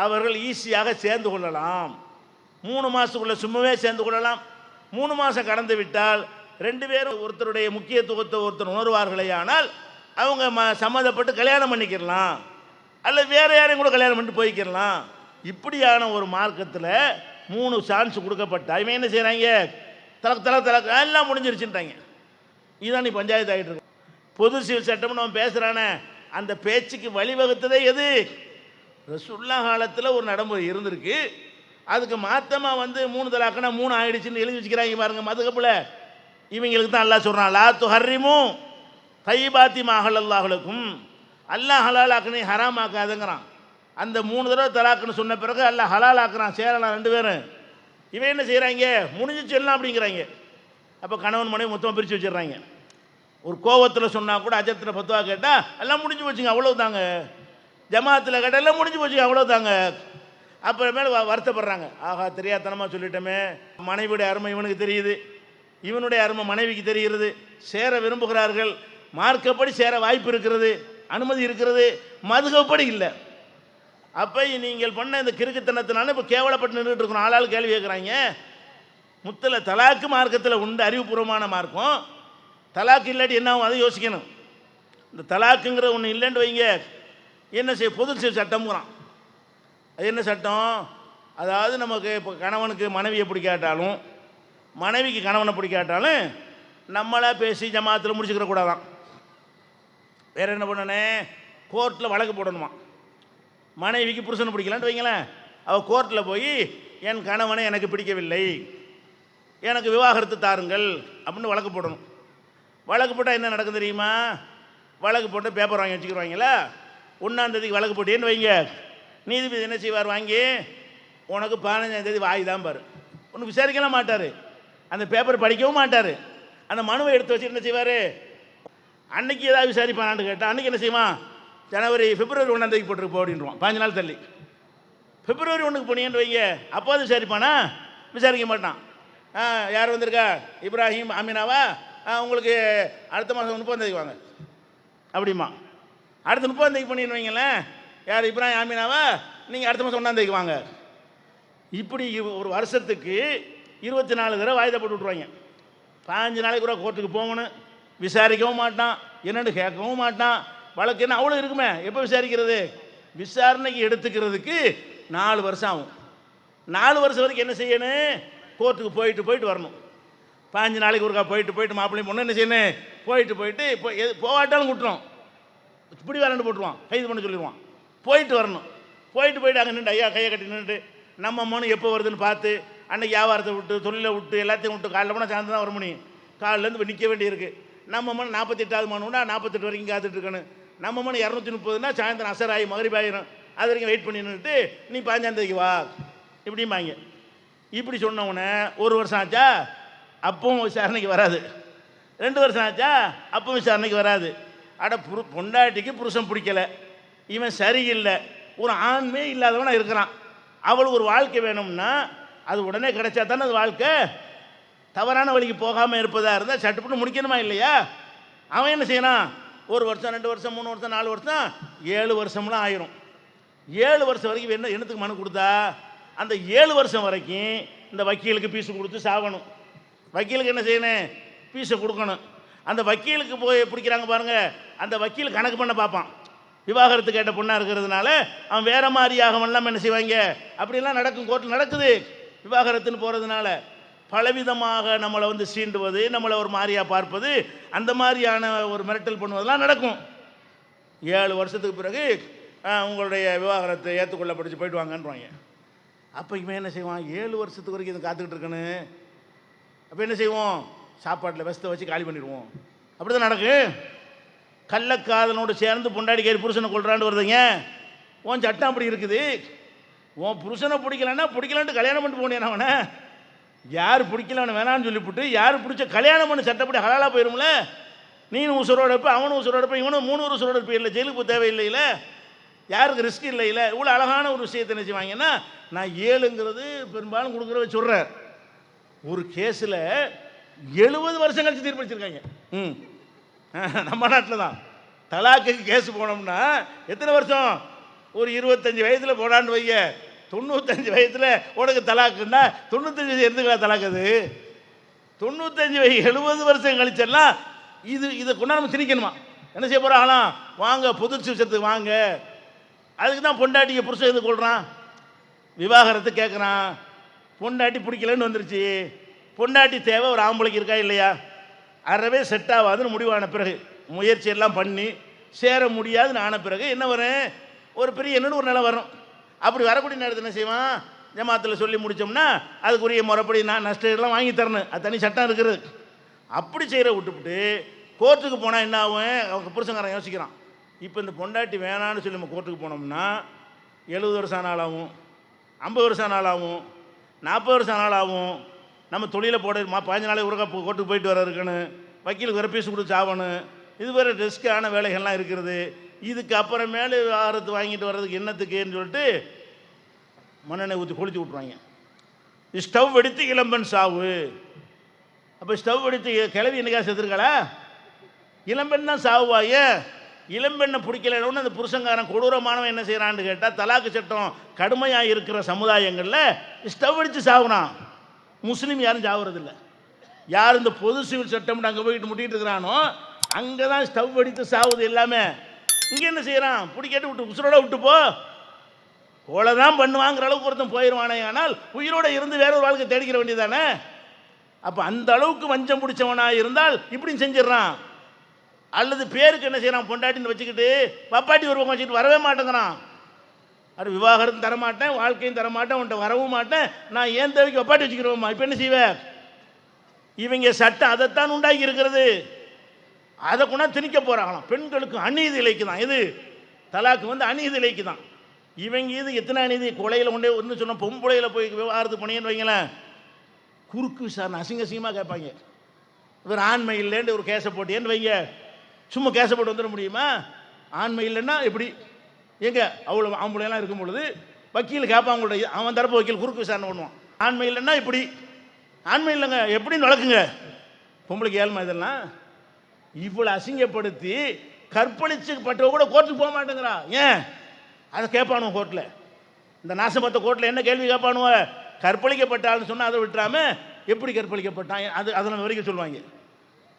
அவர்கள் ஈஸியாக சேர்ந்து கொள்ளலாம். 3 மாதத்துக்குள்ளே சும்மாவே சேர்ந்து கொள்ளலாம். 3 மாதம் கடந்து விட்டால் 2 பேரும் ஒருத்தருடைய முக்கியத்துவத்தை ஒருத்தர் உணர்வார்களே ஆனால் அவங்க சம்மந்தப்பட்டு கல்யாணம் பண்ணிக்கிறலாம், அல்லது வேறு யாரையும் கூட கல்யாணம் பண்ணிட்டு போய்க்கிடலாம். இப்படியான ஒரு மார்க்கத்தில் 3 சான்ஸ் கொடுக்கப்பட்ட இவன் என்ன செய்கிறாங்க? தலக்கு தலக்கு தலக்கு எல்லாம் முடிஞ்சிருச்சுட்டாங்க. இதுதான் நீ பஞ்சாயத்து ஆகிட்டு இருக்கு. பொது சிவில் சட்டம்னு அவன் பேசுகிறானே, அந்த பேச்சுக்கு வழிவகுத்ததே எது? ரசூலுல்லாஹ் காலத்தில் ஒரு நடைமுறை இருந்திருக்கு. அதுக்கு மாற்றமாக 3 தலாக்குனா 3 ஆயிடுச்சுன்னு எழுதி வச்சுக்கிறாங்க பாருங்க மதுஹப்பில். இவங்களுக்கு தான் அல்லாஹ் சொல்கிறான், லா துஹர்ரிமு தையிபாத்தி மா அஹல்லல்லாஹு லக்கும், அல்லாஹ் ஹலால் ஆக்குனே ஹராம் ஆக்காதுங்கிறான். அந்த 3 தடவை தலாக்குன்னு சொன்ன பிறகு அல்லாஹ் ஹலால் ஆக்குறான், சேரலாம் 2 பேரும். இவன் என்ன செய்கிறாங்க? முடிஞ்சிச்சு எல்லாம் அப்படிங்கிறாங்க. அப்போ கணவன் மனைவி மொத்தமாக பிரித்து வச்சிடுறாங்க. ஒரு கோவத்தில் சொன்னால் கூட அஜத்தில் 10 கேட்டால் எல்லாம் முடிஞ்சு வச்சுங்க, அவ்வளவு தாங்க. ஜமாத்தில் கடையில் முடிஞ்சு போச்சு, அவ்வளோதாங்க. அப்புறமேல வருத்தப்படுறாங்க, ஆஹா தெரியாதனமாக சொல்லிட்டோமே, மனைவியுடைய அருமை இவனுக்கு தெரியுது, இவனுடைய அருமை மனைவிக்கு தெரிகிறது, சேர விரும்புகிறார்கள், மார்க்கப்படி சேர வாய்ப்பு இருக்கிறது, அனுமதி இருக்கிறது, மதுகப்படி இல்லை. அப்போ நீங்கள் பண்ண இந்த கிறுக்குத்தனத்தினால இப்போ கேவலப்பட்டு நின்றுட்டு இருக்கணும். ஆளாள் கேள்வி கேட்குறாங்க, முத்தல தலாக்கு மார்க்கத்தில் உண்டு, அறிவுபூர்வமான மார்க்கம். தலாக்கு இல்லாட்டி என்ன ஆகும் அதை யோசிக்கணும். இந்த தலாக்குங்கிற ஒன்று இல்லைன்னு வைங்க, என்ன செய்ய பொது சட்டம்ங்கிறான். அது என்ன சட்டம்? அதாவது நமக்கு இப்போ கணவனுக்கு மனைவியை பிடிக்காட்டாலும், மனைவிக்கு கணவனை பிடிக்காட்டாலும் நம்மளா பேசி ஜமாத்தில் முடிச்சுக்கிற கூடாதான். வேற என்ன பண்ணனே, கோர்ட்டில் வழக்கு போடணுமா. மனைவிக்கு புருஷனை பிடிக்கலான்ட்டு வைங்களேன், அவள் கோர்ட்டில் போய் என் கணவனை எனக்கு பிடிக்கவில்லை, எனக்கு விவாகரத்து தாருங்கள் அப்படின்னு வழக்கு போடணும். வழக்கு போட்டால் என்ன நடக்கும் தெரியுமா? வழக்கு போட்டு பேப்பர் வாங்கி வச்சுக்கிடுவாங்களா, 1ஆம் தேதிக்கு வழக்கு போட்டேன்னு வைங்க, நீதிபதி என்ன செய்வார், வாங்கி உனக்கு 15ஆம் தேதி வாய் தான் பாரு, ஒன்றும் விசாரிக்கலாம் மாட்டார், அந்த பேப்பர் படிக்கவும் மாட்டார். அந்த மனுவை எடுத்து வச்சுட்டு என்ன செய்வார், அன்னைக்கு ஏதாவது விசாரிப்பானான்னு கேட்டால் அன்றைக்கி என்ன செய்வான், பிப்ரவரி 1ஆம் தேதிக்கு போட்டுருக்கு அப்படின்வான், 15 நாள் தள்ளி. பிப்ரவரி 1க்கு போனீங்கன்னு வைங்க, அப்போது விசாரிப்பானா? விசாரிக்க மாட்டான். யார் வந்திருக்கா, இப்ராஹிம் அமீனாவா, உங்களுக்கு அடுத்த மாதம் 30ஆம் தேதிக்கு வாங்க அப்படிமா. அடுத்த 30ஆம் தேதிக்கு பண்ணின்னு வைங்களேன், யார் இப்ராஹிம் ஆமீனாவா, நீங்கள் அடுத்த மாதம் 1ஆம் தேதிக்கு வாங்க. இப்படி ஒரு வருஷத்துக்கு 24 தடவை வாய்தா போட்டு விட்ருவாங்க. 15 நாளைக்கு கூட கோர்ட்டுக்கு போகணும், விசாரிக்கவும் மாட்டான், என்னென்னு கேட்கவும் மாட்டான். வழக்கு என்ன அவ்வளோ இருக்குமே, எப்போ விசாரிக்கிறது? விசாரணைக்கு எடுத்துக்கிறதுக்கு 4 வருஷம் ஆகும். 4 வருஷம் வரைக்கும் என்ன செய்யணும், கோர்ட்டுக்கு போயிட்டு வரணும். 15 நாளைக்கு ஒருக்கா போயிட்டு மாப்பிள்ளையும் பொண்ணு என்ன செய்யணும், போயிட்டு போவாட்டாலும் விட்டுரும், இப்படி வரண்டு போட்டுருவான், கைது பண்ண சொல்லிடுவான். போயிட்டு வரணும். போயிட்டு அங்கே நின்று ஐயா கையை கட்டி நின்றுட்டு நம்ம மனு எப்போ வருதுன்னு பார்த்து, அன்றைக்கி வியாபாரத்தை விட்டு தொழிலை விட்டு எல்லாத்தையும் விட்டு காலையில் போனால் சாயந்தரம் தான் வர முடியும். காலிலேருந்து இப்போ நிற்க வேண்டியிருக்கு. நம்ம மனு 48ஆவது மனுனா 48 வரைக்கும் காத்துட்டு இருக்கணும். நம்ம மனு 230னா சாயந்தரம் அசராகி மகரிபாயிரும், அது வரைக்கும் வெயிட் பண்ணி நின்றுட்டு நீ 15ஆம் தேதிக்கு வா இப்படிம்பாங்க. இப்படி சொன்னவுடனே 1 வருஷம் ஆச்சா, அப்பவும் விசாரணைக்கு வராது. 2 வருஷம் ஆச்சா, அப்பவும் விசாரணைக்கு வராது. அட பொண்டாட்டிக்கு புருஷன் பிடிக்கலை, இவன் சரியில்லை, ஒரு ஆண்மே இல்லாதவனா இருக்கிறான், அவளுக்கு ஒரு வாழ்க்கை வேணும்னா அது உடனே கிடைச்சா தானே அது வாழ்க்கை. தவறான வழிக்கு போகாமல் இருப்பதாக இருந்தால் சட்டுப்பட்டு முடிக்கணுமா இல்லையா? அவன் என்ன செய்யணும், 1 வருஷம் 2 வருஷம் 3 வருஷம் 4 வருஷம் 7 வருஷம்லாம் ஆயிரும். 7 வருஷம் வரைக்கும் என்னத்துக்கு மனு கொடுத்தா, அந்த 7 வருஷம் வரைக்கும் இந்த வக்கீலுக்கு பீஸு கொடுத்து சாகணும். வக்கீலுக்கு என்ன செய்யணும், பீஸை கொடுக்கணும். அந்த வக்கீலுக்கு போய் பிடிக்கிறாங்க பாருங்கள், அந்த வக்கீல் கணக்கு பண்ண பார்ப்பான். விவாகரத்து கேட்ட பொண்ணாக இருக்கிறதுனால அவன் வேறு மாதிரியாக எல்லாம் என்ன செய்வாங்க, அப்படிலாம் நடக்கும், கோர்ட்டில் நடக்குது. விவாகரத்துன்னு போகிறதுனால பலவிதமாக நம்மளை சீண்டுவது, நம்மளை ஒரு மாதிரியாக பார்ப்பது, அந்த மாதிரியான ஒரு மிரட்டல் பண்ணுவதெல்லாம் நடக்கும். 7 வருஷத்துக்கு பிறகு உங்களுடைய விவாகரத்தை ஏற்றுக்கொள்ளப்படிச்சு போயிட்டு வாங்கன்றாங்க. அப்போ இவன் என்ன செய்வான், 7 வருஷத்துக்கு வரைக்கும் இது காத்துக்கிட்டு இருக்கணும். அப்போ என்ன செய்வோம், சாப்பாட்டில் விஷத்தை வச்சு காலி பண்ணிடுவோம். அப்படி தான் நடக்கும். கள்ளக்காதலோடு சேர்ந்து பொண்டாடி கேரி புருஷனை கொள்றான்னு வருதுங்க. உன் சட்டம் அப்படி இருக்குது. உன் புருஷனை பிடிக்கலான்ட்டு கல்யாணம் பண்ணிட்டு போனேன். அவனை யார் பிடிக்கலன்னு வேணான்னு சொல்லிவிட்டு யார் பிடிச்ச கல்யாணம் பண்ணி சட்டப்படி ஹலாலாக போயிடும்ல. நீனும் உசுரோட இருப்ப, அவனும் உசுரோட இருப்ப, இவனும் 3 உசுரோட இருப்ப. இல்லை ஜெயிலுக்கு போய் தேவையில்லையில, யாருக்கு ரிஸ்க் இல்லையில. இவ்வளோ அழகான ஒரு விஷயத்தை என்ன செய்வாங்கன்னா, நான் 7ங்கிறது பெரும்பாலும் கொடுக்குறத சொல்கிறேன். ஒரு கேஸில் 70 வருஷம் கழிச்சு தீர்ப்பளிச்சிருக்காங்க. நம்ம நாட்டில் தான் தலாக்குக்கு கேஸ் போனோம்னா எத்தனை வருஷம், ஒரு 25 வயதில் போடான்னு வைய, 95 வயதில் உனக்கு தலாக்குன்னா 95 இருந்துக்கலாம் தலாக்கு. அது 95 70 வருஷம் கழிச்செல்லாம் இதை கொண்டா நம்ம திணிக்கணுமா? என்ன செய்ய போகிறாங்களாம், வாங்க பொது சிகிச்சத்துக்கு வாங்க. அதுக்கு தான் பொண்டாட்டிக்கு புருஷன் எது கொள்கிறான், விவாகரத்து கேட்குறான். பொண்டாட்டி பிடிக்கலன்னு வந்துருச்சு, பொண்டாட்டி தேவை ஒரு ஆம்பளைக்கு இருக்கா இல்லையா? அறவே செட் ஆகாதுன்னு முடிவான பிறகு முயற்சியெல்லாம் பண்ணி சேர முடியாதுன்னு ஆன பிறகு என்ன வரும், ஒரு பெரிய என்னன்னு ஒரு நிலை வரும். அப்படி வரக்கூடிய நேரத்தில் என்ன செய்வான், ஜமாத்தில் சொல்லி முடித்தோம்னா அதுக்குரிய முறைப்படி நான் நஷ்டம் வாங்கி தரணும், அது தனி சட்டம் இருக்கிறது. அப்படி செய்கிற விட்டுவிட்டு கோர்ட்டுக்கு போனால் என்ன ஆகும், அவங்க புருஷங்காரன் யோசிக்கிறான். இப்போ இந்த பொண்டாட்டி வேணான்னு சொல்லி நம்ம கோர்ட்டுக்கு போனோம்னா 70 வருஷம் நாளாகும், 50 வருஷம் நாளாகும், 40 வருஷம் நாளாகும். நம்ம தொழிலை போட 15 நாளைக்கு ஒரு கோர்ட்டுக்கு போயிட்டு வர இருக்கணும், வக்கீலுக்கு வேறு பீஸ் கொடுத்து ஆகணும், இது வேறு ரிஸ்க்கான வேலைகள்லாம் இருக்கிறது. இதுக்கு அப்புறமேலு விவாகரத்து வாங்கிட்டு வர்றதுக்கு என்னத்துக்குன்னு சொல்லிட்டு மண்ணெண்ணெய் ஊற்றி கொளுத்தி விட்ருவாங்க. ஸ்டவ் எடுத்து இளம்பெண் சாவு. அப்போ ஸ்டவ் எடுத்து கிளவி என்னைக்கா செத்துருக்கலா? இளம்பெண் தான் சாவுவாங்க. இளம்பெண்ணை பிடிக்கலன்னு அந்த புருஷங்காரன் கொடூரமானவன் என்ன செய்கிறான்னு கேட்டால், தலாக்கு சட்டம் கடுமையாக இருக்கிற சமுதாயங்களில் ஸ்டவ் அடித்து சாகுறான். முஸ்லீம் யாரும் சாகுறதில்லை. யார் இந்த பொது சிவில் சட்டம்னு அங்கே போயிட்டு முட்டிகிட்டு இருக்கிறானோ அங்கே தான் ஸ்டவ் அடித்து சாவுது எல்லாமே. இங்கே என்ன செய்கிறான்? பிடிக்கட்டு விட்டு உசுரோட விட்டு போ, கொலை தான் பண்ணுவாங்கிற அளவுக்கு ஒருத்தன் போயிடுவானே. ஆனால் உயிரோட இருந்து வேற ஒரு வாழ்க்கை தேடிக்கிற வேண்டியதானே. அப்போ அந்த அளவுக்கு வஞ்சம் பிடிச்சவனாக இருந்தால் இப்படி செஞ்சிடறான். அல்லது பேருக்கு என்ன செய்யறான்? பொண்டாட்டின்னு வச்சுக்கிட்டு பப்பாட்டி ஒரு பக்கம் வச்சுக்கிட்டு வரவே மாட்டேங்கிறான். அது விவாகரத்தும் தரமாட்டேன், வாழ்க்கையும் தரமாட்டேன், உன்ட்ட வரவும் மாட்டேன், நான் ஏன் தேவைக்கு பப்பாட்டி வச்சுக்கிறோமா? இப்போ என்ன செய்வேன்? இவங்க சட்டம் அதைத்தான் உண்டாக்கி இருக்கிறது. அதை கொண்டா திணிக்க போகிறாங்களாம். பெண்களுக்கு அநீதி இலைக்கு தான் இது. தலாக்கு வந்து அநீதி இலைக்கு தான். இவங்க இது எத்தனை அநீதி. கொலையில் கொண்டே ஒன்று சொன்ன பொம்பளையில் போய் விவாகரத்து பண்ணின்னு வைங்களேன், குறுக்கு விசாரணை அசிங்க அசிங்கமாக கேட்பாங்க. இவர் ஆண்மை இல்லைன்னு ஒரு கேஸை போட்டியேன்னு வைங்க, சும்மா கேஸை போட்டு வந்துட முடியுமா? ஆண்மை இல்லைன்னா எப்படி? எங்கே அவ்வளோ ஆம்பளைலாம் இருக்கும் பொழுது வக்கீல் கேட்பான், அவங்களோட அவன் தரப்பு வக்கீல் குறுக்கு விசாரணை பண்ணுவான். ஆண்மை இல்லைன்னா இப்படி, ஆண்மை இல்லைங்க எப்படின்னு வளர்க்குங்க. பொம்பளைக்கு ஏழ்மை இதெல்லாம் இவ்வளோ அசிங்கப்படுத்தி கற்பழிச்சுப்பட்டவ கூட கோர்ட்டுக்கு போக மாட்டேங்கிறா. ஏன்? அதை கேட்பானுவ கோர்ட்டில். இந்த நாசமத்த கோர்ட்டில் என்ன கேள்வி கேட்பானுவ? கற்பழிக்கப்பட்டான்னு சொன்னால் அதை விட்டுறாம எப்படி கற்பழிக்கப்பட்டான் அதெல்லாம் வரைக்கும் சொல்லுவாங்க.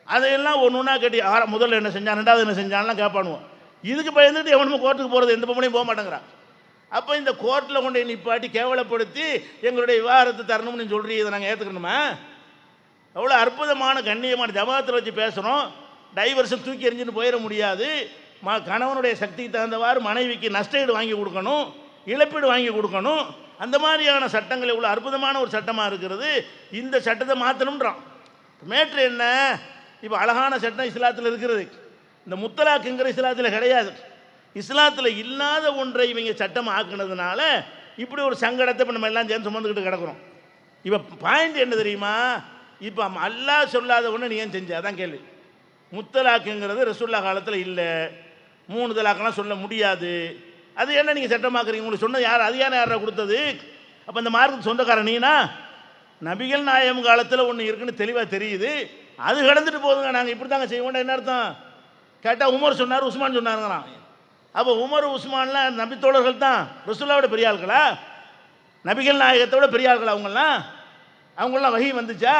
அதையெல்லாம் ஒன்று ஒன்றா கட்டி முதல்ல என்ன செஞ்சான், ரெண்டாவது என்ன செஞ்சான்லாம் கேட்பானுவோம். இதுக்கு பயந்துட்டு எவனுமே கோர்ட்டுக்கு போகிறது எந்த பொம்பளையும் போக மாட்டேங்கிறான். அப்போ இந்த கோர்ட்டில் கொண்டு நிப்பாட்டி கேவலப்படுத்தி எங்களுடைய விவாகரத்து தரணும்னு சொல்கிறீ, இதை நாங்கள் ஏற்றுக்கணுமா? அவ்வளோ அற்புதமான கண்ணியமான ஜமாத்தில் வச்சு பேசுகிறோம். டைவர்ஷன் தூக்கி எறிஞ்சுன்னு போயிட முடியாது. கணவனுடைய சக்திக்கு தகுந்தவாறு மனைவிக்கு நஷ்டஈடு வாங்கி கொடுக்கணும், இழப்பீடு வாங்கி கொடுக்கணும். அந்த மாதிரியான சட்டங்கள் இவ்வளோ அற்புதமான ஒரு சட்டமாக இருக்கிறது. இந்த சட்டத்தை மாற்றணுன்றான். மேட்ரு என்ன? இப்போ அழகான சட்டம் இஸ்லாத்தில் இருக்கிறது. இந்த முத்தலாக்குங்கிற இஸ்லாத்தில் கிடையாது. இஸ்லாத்தில் இல்லாத ஒன்றை இவங்க சட்டம் ஆக்குனதுனால இப்படி ஒரு சங்கடத்தை இப்போ நம்ம எல்லாம் சேர்ந்து சுமந்துக்கிட்டு கிடக்கிறோம். இப்போ பாயிண்ட் என்ன தெரியுமா? இப்போ அல்லாஹ் சொல்லாத ஒன்று நீ ஏன் செஞ்ச? அதான் கேள்வி. முத்தலாக்குங்கிறது ரசூல்லா காலத்தில் இல்லை, 3 தலாக்கெல்லாம் சொல்ல முடியாது. அது என்ன நீங்கள் சட்டமாக்குறீங்க? உங்களுக்கு சொன்னது யார்? அதிகாரம் யாரை கொடுத்தது? அப்போ இந்த மார்க்கு சொந்தக்காரன் நீனா? நபிகள் நாயகம் காலத்தில் ஒன்று இருக்குன்னு தெளிவாக தெரியுது, அது கடந்துட்டு போதுங்க, நாங்கள் இப்படி தாங்க செய்வோம். என்ன அர்த்தம் கேட்டால் உமர் சொன்னார், உஸ்மான் சொன்னாருங்கிறான். அப்போ உமர் உஸ்மான்லாம் நபித்தோழர்கள் தான், ரசூல்லாவோட பெரிய ஆட்களா? நபிகள் நாயகத்தோட பெரிய ஆட்களா அவங்களாம்? அவங்களாம் வகி வந்துச்சா?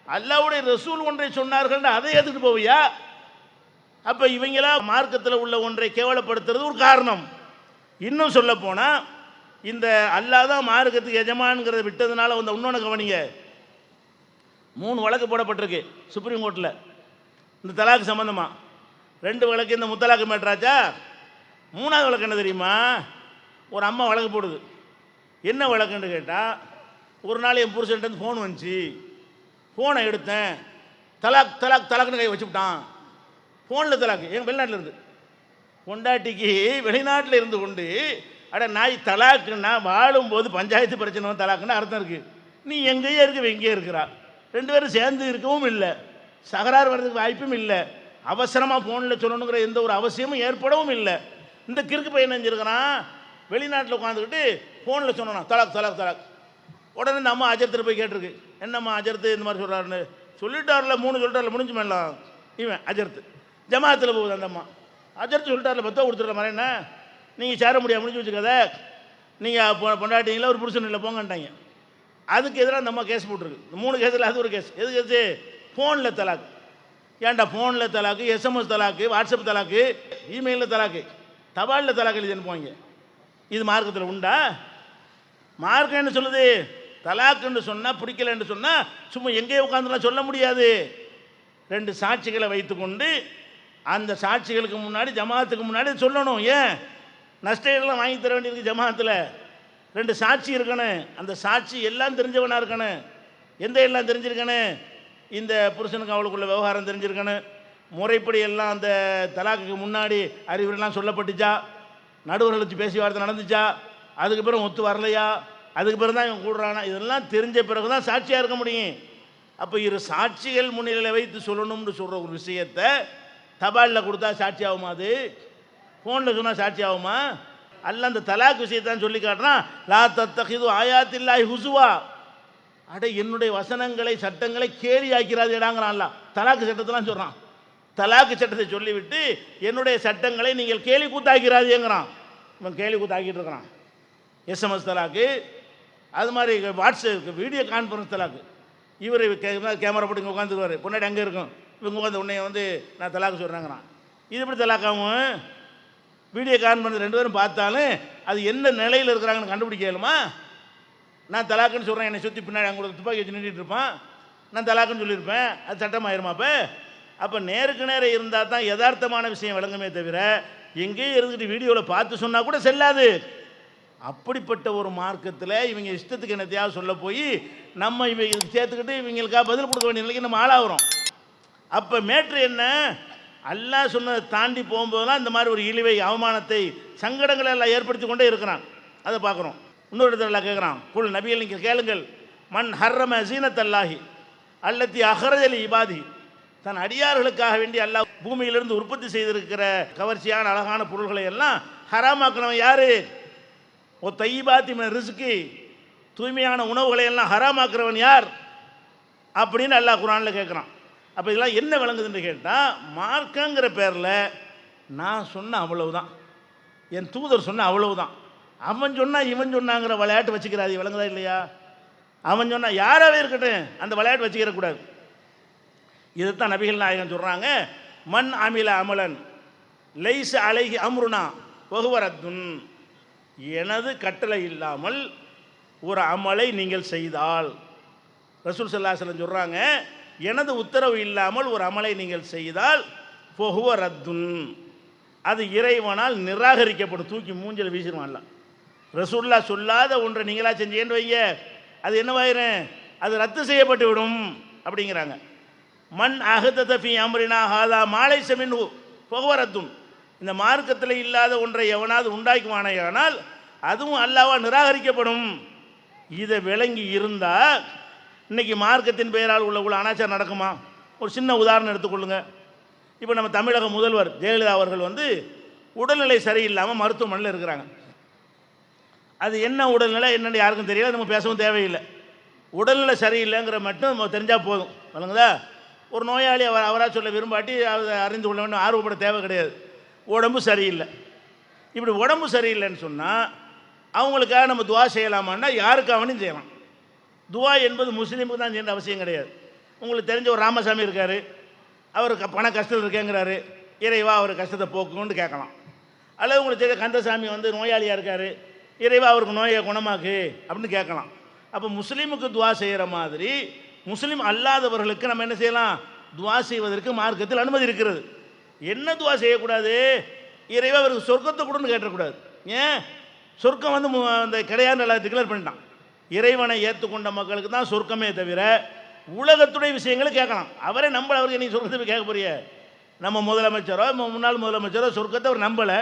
அல்லாஹ்வுடைய ரசூல் ஒன்றை சொன்னார்கள், அதை ஏற்றுட்டு போவியா? அப்போ இவங்களாம் மார்க்கத்தில் உள்ள ஒன்றை கேவலப்படுத்துறது ஒரு காரணம். இன்னும் சொல்ல போனால் இந்த அல்லாஹ் தான் மார்க்கத்துக்கு எஜமான்கிறத விட்டதுனால வந்து இன்னொன்று கவனிங்க. 3 வழக்கு போடப்பட்டிருக்கு சுப்ரீம் கோர்ட்டில் இந்த தலாக்கு சம்பந்தமாக. 2 வழக்கு இந்த முத்தலாக்கு மேட்ராச்சா. 3வது வழக்கு என்ன தெரியுமா? ஒரு அம்மா வழக்கு போடுது. என்ன வழக்குன்னு கேட்டால், ஒரு நாள் என் புருஷன்ட்டு ஃபோன் வந்துச்சு, ஃபோனை எடுத்தேன், தலாக் தலாக் தலாக்குன்னு கை வச்சுவிட்டான். ஃபோனில் தலாக்கு. எங்கள் வெளிநாட்டில் இருந்து பொண்டாட்டிக்கு வெளிநாட்டில் இருந்து கொண்டு அட நாய் தலாக்குன்னா வாழும்போது பஞ்சாயத்து பிரச்சனை தலாக்குன்னு அர்த்தம் இருக்குது. நீ எங்கேயே இருக்க எங்கேயே இருக்கிறா, 2 பேரும் சேர்ந்து இருக்கவும் இல்லை, சகராறு வர்றதுக்கு வாய்ப்பும் இல்லை, அவசரமாக ஃபோனில் சொல்லணுங்கிற எந்த ஒரு அவசியமும் ஏற்படவும் இல்லை. இந்த கிறுக்கு பையன் செஞ்சுருக்கிறான், வெளிநாட்டில் உட்காந்துக்கிட்டு ஃபோனில் சொன்னான் தலாக் தலாக் தலாக். உடனே இந்த அம்மா அஜர்த்து போய் கேட்டிருக்கு, என்னம்மா அஜர்த்து இந்த மாதிரி சொல்கிறாருன்னு. சொல்லிட்டார்ல, 3 சொல்லிட்டார்ல, முடிஞ்சு மேலாம். இவன் அஜர்த்து ஜமாத்தில் போகுது. அந்த அம்மா அஜர்த்து சொல்லிட்டார்ல, 10 கொடுத்துட்ற மாதிரி என்ன, நீங்கள் சேர முடியாது, முடிஞ்சு வச்சுக்காத, நீங்கள் பொண்டாட்டிங்களா ஒரு புருஷன் இல்லை போங்கன்ட்டாங்க. அதுக்கு எதிராக அந்த அம்மா கேஸ் போட்டிருக்கு. இந்த 3 கேஸில் அது ஒரு கேஸ். எது கேஸு? ஃபோனில் தலாக்கு. ஏன்டா ஃபோனில் தலாக்கு, எஸ்எம்எஸ் தலாக்கு, வாட்ஸ்அப் தலாக்கு, இமெயிலில் தலாக்கு, தபாலில் தலாக்கு எழுதி அனுப்புவாங்க. இது மார்க்கத்தில் உண்டா? மார்க்கம் என்ன சொல்லுது? தலாக்குன்னு சொன்னால், பிடிக்கலன்னு சொன்னால் சும்மா எங்கேயே உட்காந்துலாம் சொல்ல முடியாது. 2 சாட்சிகளை வைத்துக்கொண்டு அந்த சாட்சிகளுக்கு முன்னாடி ஜமாத்துக்கு முன்னாடி சொல்லணும். ஏன்? நஷ்டம் வாங்கி தர வேண்டியிருக்கு ஜமாத்தில். 2 சாட்சி இருக்கணும். அந்த சாட்சி எல்லாம் தெரிஞ்சவனாக இருக்கணும். எந்த எல்லாம் தெரிஞ்சிருக்கணும்? இந்த புருஷனுக்கு அவளுக்குள்ள விவகாரம் தெரிஞ்சிருக்கணும். முறைப்படி எல்லாம் அந்த தலாக்குக்கு முன்னாடி அறிவுரைலாம் சொல்லப்பட்டுச்சா, நடுவர்கள் வச்சு பேசி வார்த்தை நடந்துச்சா, அதுக்கு பிறகு ஒத்து வரலையா, அதுக்கு பிறகு தான் இவன் கூடுறானா, இதெல்லாம் தெரிஞ்ச பிறகு தான் சாட்சியாக இருக்க முடியும். அப்போ 2 சாட்சிகள் முன்னிலையில் வைத்து சொல்லணும்னு சொல்கிற ஒரு விஷயத்தை தபாலில் கொடுத்தா சாட்சி ஆகுமா? அது ஃபோனில் சொன்னால் சாட்சி ஆகுமா? அல்ல அந்த தலாக் விஷயத்தான் சொல்லி காட்டுறான். லா தத்தகிது ஆயாத்தில்லாஹி ஹுசுவா. அடே என்னுடைய வசனங்களை சட்டங்களை கேலி ஆக்கிறாதேடாங்கிறான். அல்ல தலாக்கு சட்டத்தெல்லாம் சொல்கிறான். தலாக்கு சட்டத்தை சொல்லிவிட்டு என்னுடைய சட்டங்களை நீங்கள் கேலி கூத்தாக்கிறாதேங்கிறான். இவன் கேலி கூத்தாக்கிட்டு இருக்கிறான். எஸ்எம்எஸ் தலாக்கு, அது மாதிரி வாட்ஸ்அப் வீடியோ கான்ஃபரன்ஸ் தலாக்கு. இவர் கேமரா போட்டு இங்கே உட்காந்துருவார், பொன்னாடி அங்கே இருக்கும், இவங்க உட்காந்து உன்னைய வந்து நான் தலாக்கு சொல்கிறாங்கிறான். இது எப்படி தலாக்காகும்? வீடியோ கான்ஃபரன்ஸ் ரெண்டு பேரும் பார்த்தாலும் அது என்ன நிலையில் இருக்கிறாங்கன்னு கண்டுபிடிக்கலுமா? நான் தலாக்குன்னு சொல்கிறேன், என்னை சுற்றி பின்னாடி அவங்களுக்கு துப்பாக்கி வச்சு நின்றுட்டு இருப்பான், நான் தலாக்குன்னு சொல்லியிருப்பேன், அது சட்டமாயிருமா? அப்போ நேருக்கு நேரம் இருந்தால் தான் யதார்த்தமான விஷயம் விளங்குமே தவிர எங்கேயும் இருந்துக்கிட்டு வீடியோவில் பார்த்து சொன்னால் கூட செல்லாது. அப்படிப்பட்ட ஒரு மார்க்கத்தில் இவங்க இஷ்டத்துக்கு என்னத்தையாவது சொல்ல போய் நம்ம இவங்க சேர்த்துக்கிட்டு இவங்களுக்காக பதில் கொடுக்க வேண்டிய நிலைக்கு நம்ம ஆளாகிறோம். அப்போ மேட்ரு என்ன? அல்லாஹ் சொன்னதை தாண்டி போகும்போதெல்லாம் இந்த மாதிரி ஒரு இழிவை, அவமானத்தை, சங்கடங்களை எல்லாம் ஏற்படுத்தி கொண்டே இருக்கிறான். அதை பார்க்குறோம். இன்னொரு இடத்துல எல்லாம் கேட்குறான், குல் நபிகள் நீங்கள் கேளுங்கள், மன் ஹர்ரம ஜீனத் அல்லாஹி அல்லத்தி அஹ்ரஜலி இபாதி. தன் அடியார்களுக்காக வேண்டி அல்லாஹ் பூமியிலிருந்து உற்பத்தி செய்திருக்கிற கவர்ச்சியான அழகான பொருள்களை எல்லாம் ஹராமாக்குனவன் யாரு? ஓ தையிபாத்தி மின ரிஸ்கி, தூய்மையான உணவுகளை எல்லாம் ஹராமாக்குறவன் யார் அப்படின்னு அல்லாஹ் குர்ஆனில் கேட்குறான். அப்போ இதெல்லாம் என்ன விளங்குதுன்னு கேட்டால், மார்க்கங்கிற பேரில் நான் சொன்ன அவ்வளவுதான், என் தூதர் சொன்ன அவ்வளவுதான், அவன் சொன்னா இவன் சொன்னாங்கிற விளையாட்டு வச்சுக்கிறாது. விளங்குதா இல்லையா? அவன் சொன்னா யாராவே இருக்கட்டும், அந்த விளையாட்டு வச்சுக்கிறக்கூடாது. இதுதான் நபிகள் நாயகம் சொல்கிறாங்க, மன் அமில அமலன் லைஸ் அலைஹி அம்ருனா வஹுவரத்துன். எனது கட்டளை இல்லாமல் ஒரு அமலை நீங்கள் செய்தால், ரசூல் ஸல்லல்லாஹு அலைஹி வஸல்லம் சொல்கிறாங்க, எனது உத்தரவு இல்லாமல் ஒரு அமலை நீங்கள் செய்தால் ஃபஹுவரத்துன், அது இறைவனால் நிராகரிக்கப்படும், தூக்கி மூஞ்சில் வீசிடுவான்ல. ரசூல்லா சொல்லாத ஒன்றை நீங்களா செஞ்சேன்னு வைங்க, அது என்னவாயிரும்? அது ரத்து செய்யப்பட்டு விடும் அப்படிங்கிறாங்க. மண் அஹதத ஃபீ அம்ரினா ஹாதா மாலைஸ மின்ஹு ஃபஹுவரத்துன். இந்த மார்க்கத்தில் இல்லாத ஒன்றை எவனாவது உண்டாக்குவானேயானால் அதுவும் அல்லாஹ்வா நிராகரிக்கப்படும். இதை விளங்கி இருந்தால் இன்னைக்கு மார்க்கத்தின் பெயரால் உள்ள அனாச்சாரம் நடக்குமா? ஒரு சின்ன உதாரணம் எடுத்துக்கொள்ளுங்க. இப்போ நம்ம தமிழக முதல்வர் ஜெயலலிதா அவர்கள் வந்து உடல்நிலை சரியில்லாமல் மருத்துவமனையில் இருக்கிறாங்க. அது என்ன உடல்நிலை என்னென்னு யாருக்கும் தெரியல, நம்ம பேசவும் தேவையில்லை. உடல்நிலை சரியில்லைங்கிற மட்டும் நம்ம தெரிஞ்சால் போதும். வழங்குதா? ஒரு நோயாளி அவராக சொல்ல விரும்பாட்டி அதை அறிந்து கொள்ள வேண்டும், ஆர்வப்பட தேவை கிடையாது. உடம்பு சரியில்லை. இப்படி உடம்பு சரியில்லைன்னு சொன்னால் அவங்களுக்காக நம்ம துவா செய்யலாமான்னா யாருக்காகவும் செய்யலாம். துவா என்பது முஸ்லீமுக்கு தான் செய்ய அவசியம் கிடையாது. உங்களுக்கு தெரிஞ்ச ஒரு ராமசாமி இருக்கார், அவருக்கு பண கஷ்டம் இருக்கேங்கிறாரு, இறைவா அவர் கஷ்டத்தை போக்குன்னு கேட்கலாம். அல்லது உங்களுக்கு தெரிஞ்ச கந்தசாமி வந்து நோயாளியாக இருக்கார், இறைவா அவருக்கு நோயை குணமாக்கு அப்படின்னு கேட்கலாம். அப்போ முஸ்லீமுக்கு துவா செய்கிற மாதிரி முஸ்லீம் அல்லாதவர்களுக்கு நம்ம என்ன செய்யலாம்? துவா செய்வதற்கு மார்க்கத்தில் அனுமதி இருக்கிறது. என்ன துவா செய்யக்கூடாது? இறைவா அவருக்கு சொர்க்கத்தை கொடுன்னு கேட்டக்கூடாது. ஏன்? சொர்க்கம் வந்து அந்த கிடையாது, நல்லா டிக்ளேர் பண்ணிட்டான். இறைவனை ஏற்றுக்கொண்ட மக்களுக்கு தான் சொர்க்கமே தவிர உலகத்துடைய விஷயங்களை கேட்கலாம். அவரே நம்பலை, அவருக்கு நீங்கள் சொர்க்கத்தை போய் கேட்க போறிய? நம்ம முதலமைச்சரோ முன்னாள் முதலமைச்சரோ சொர்க்கத்தை அவர் நம்பலை,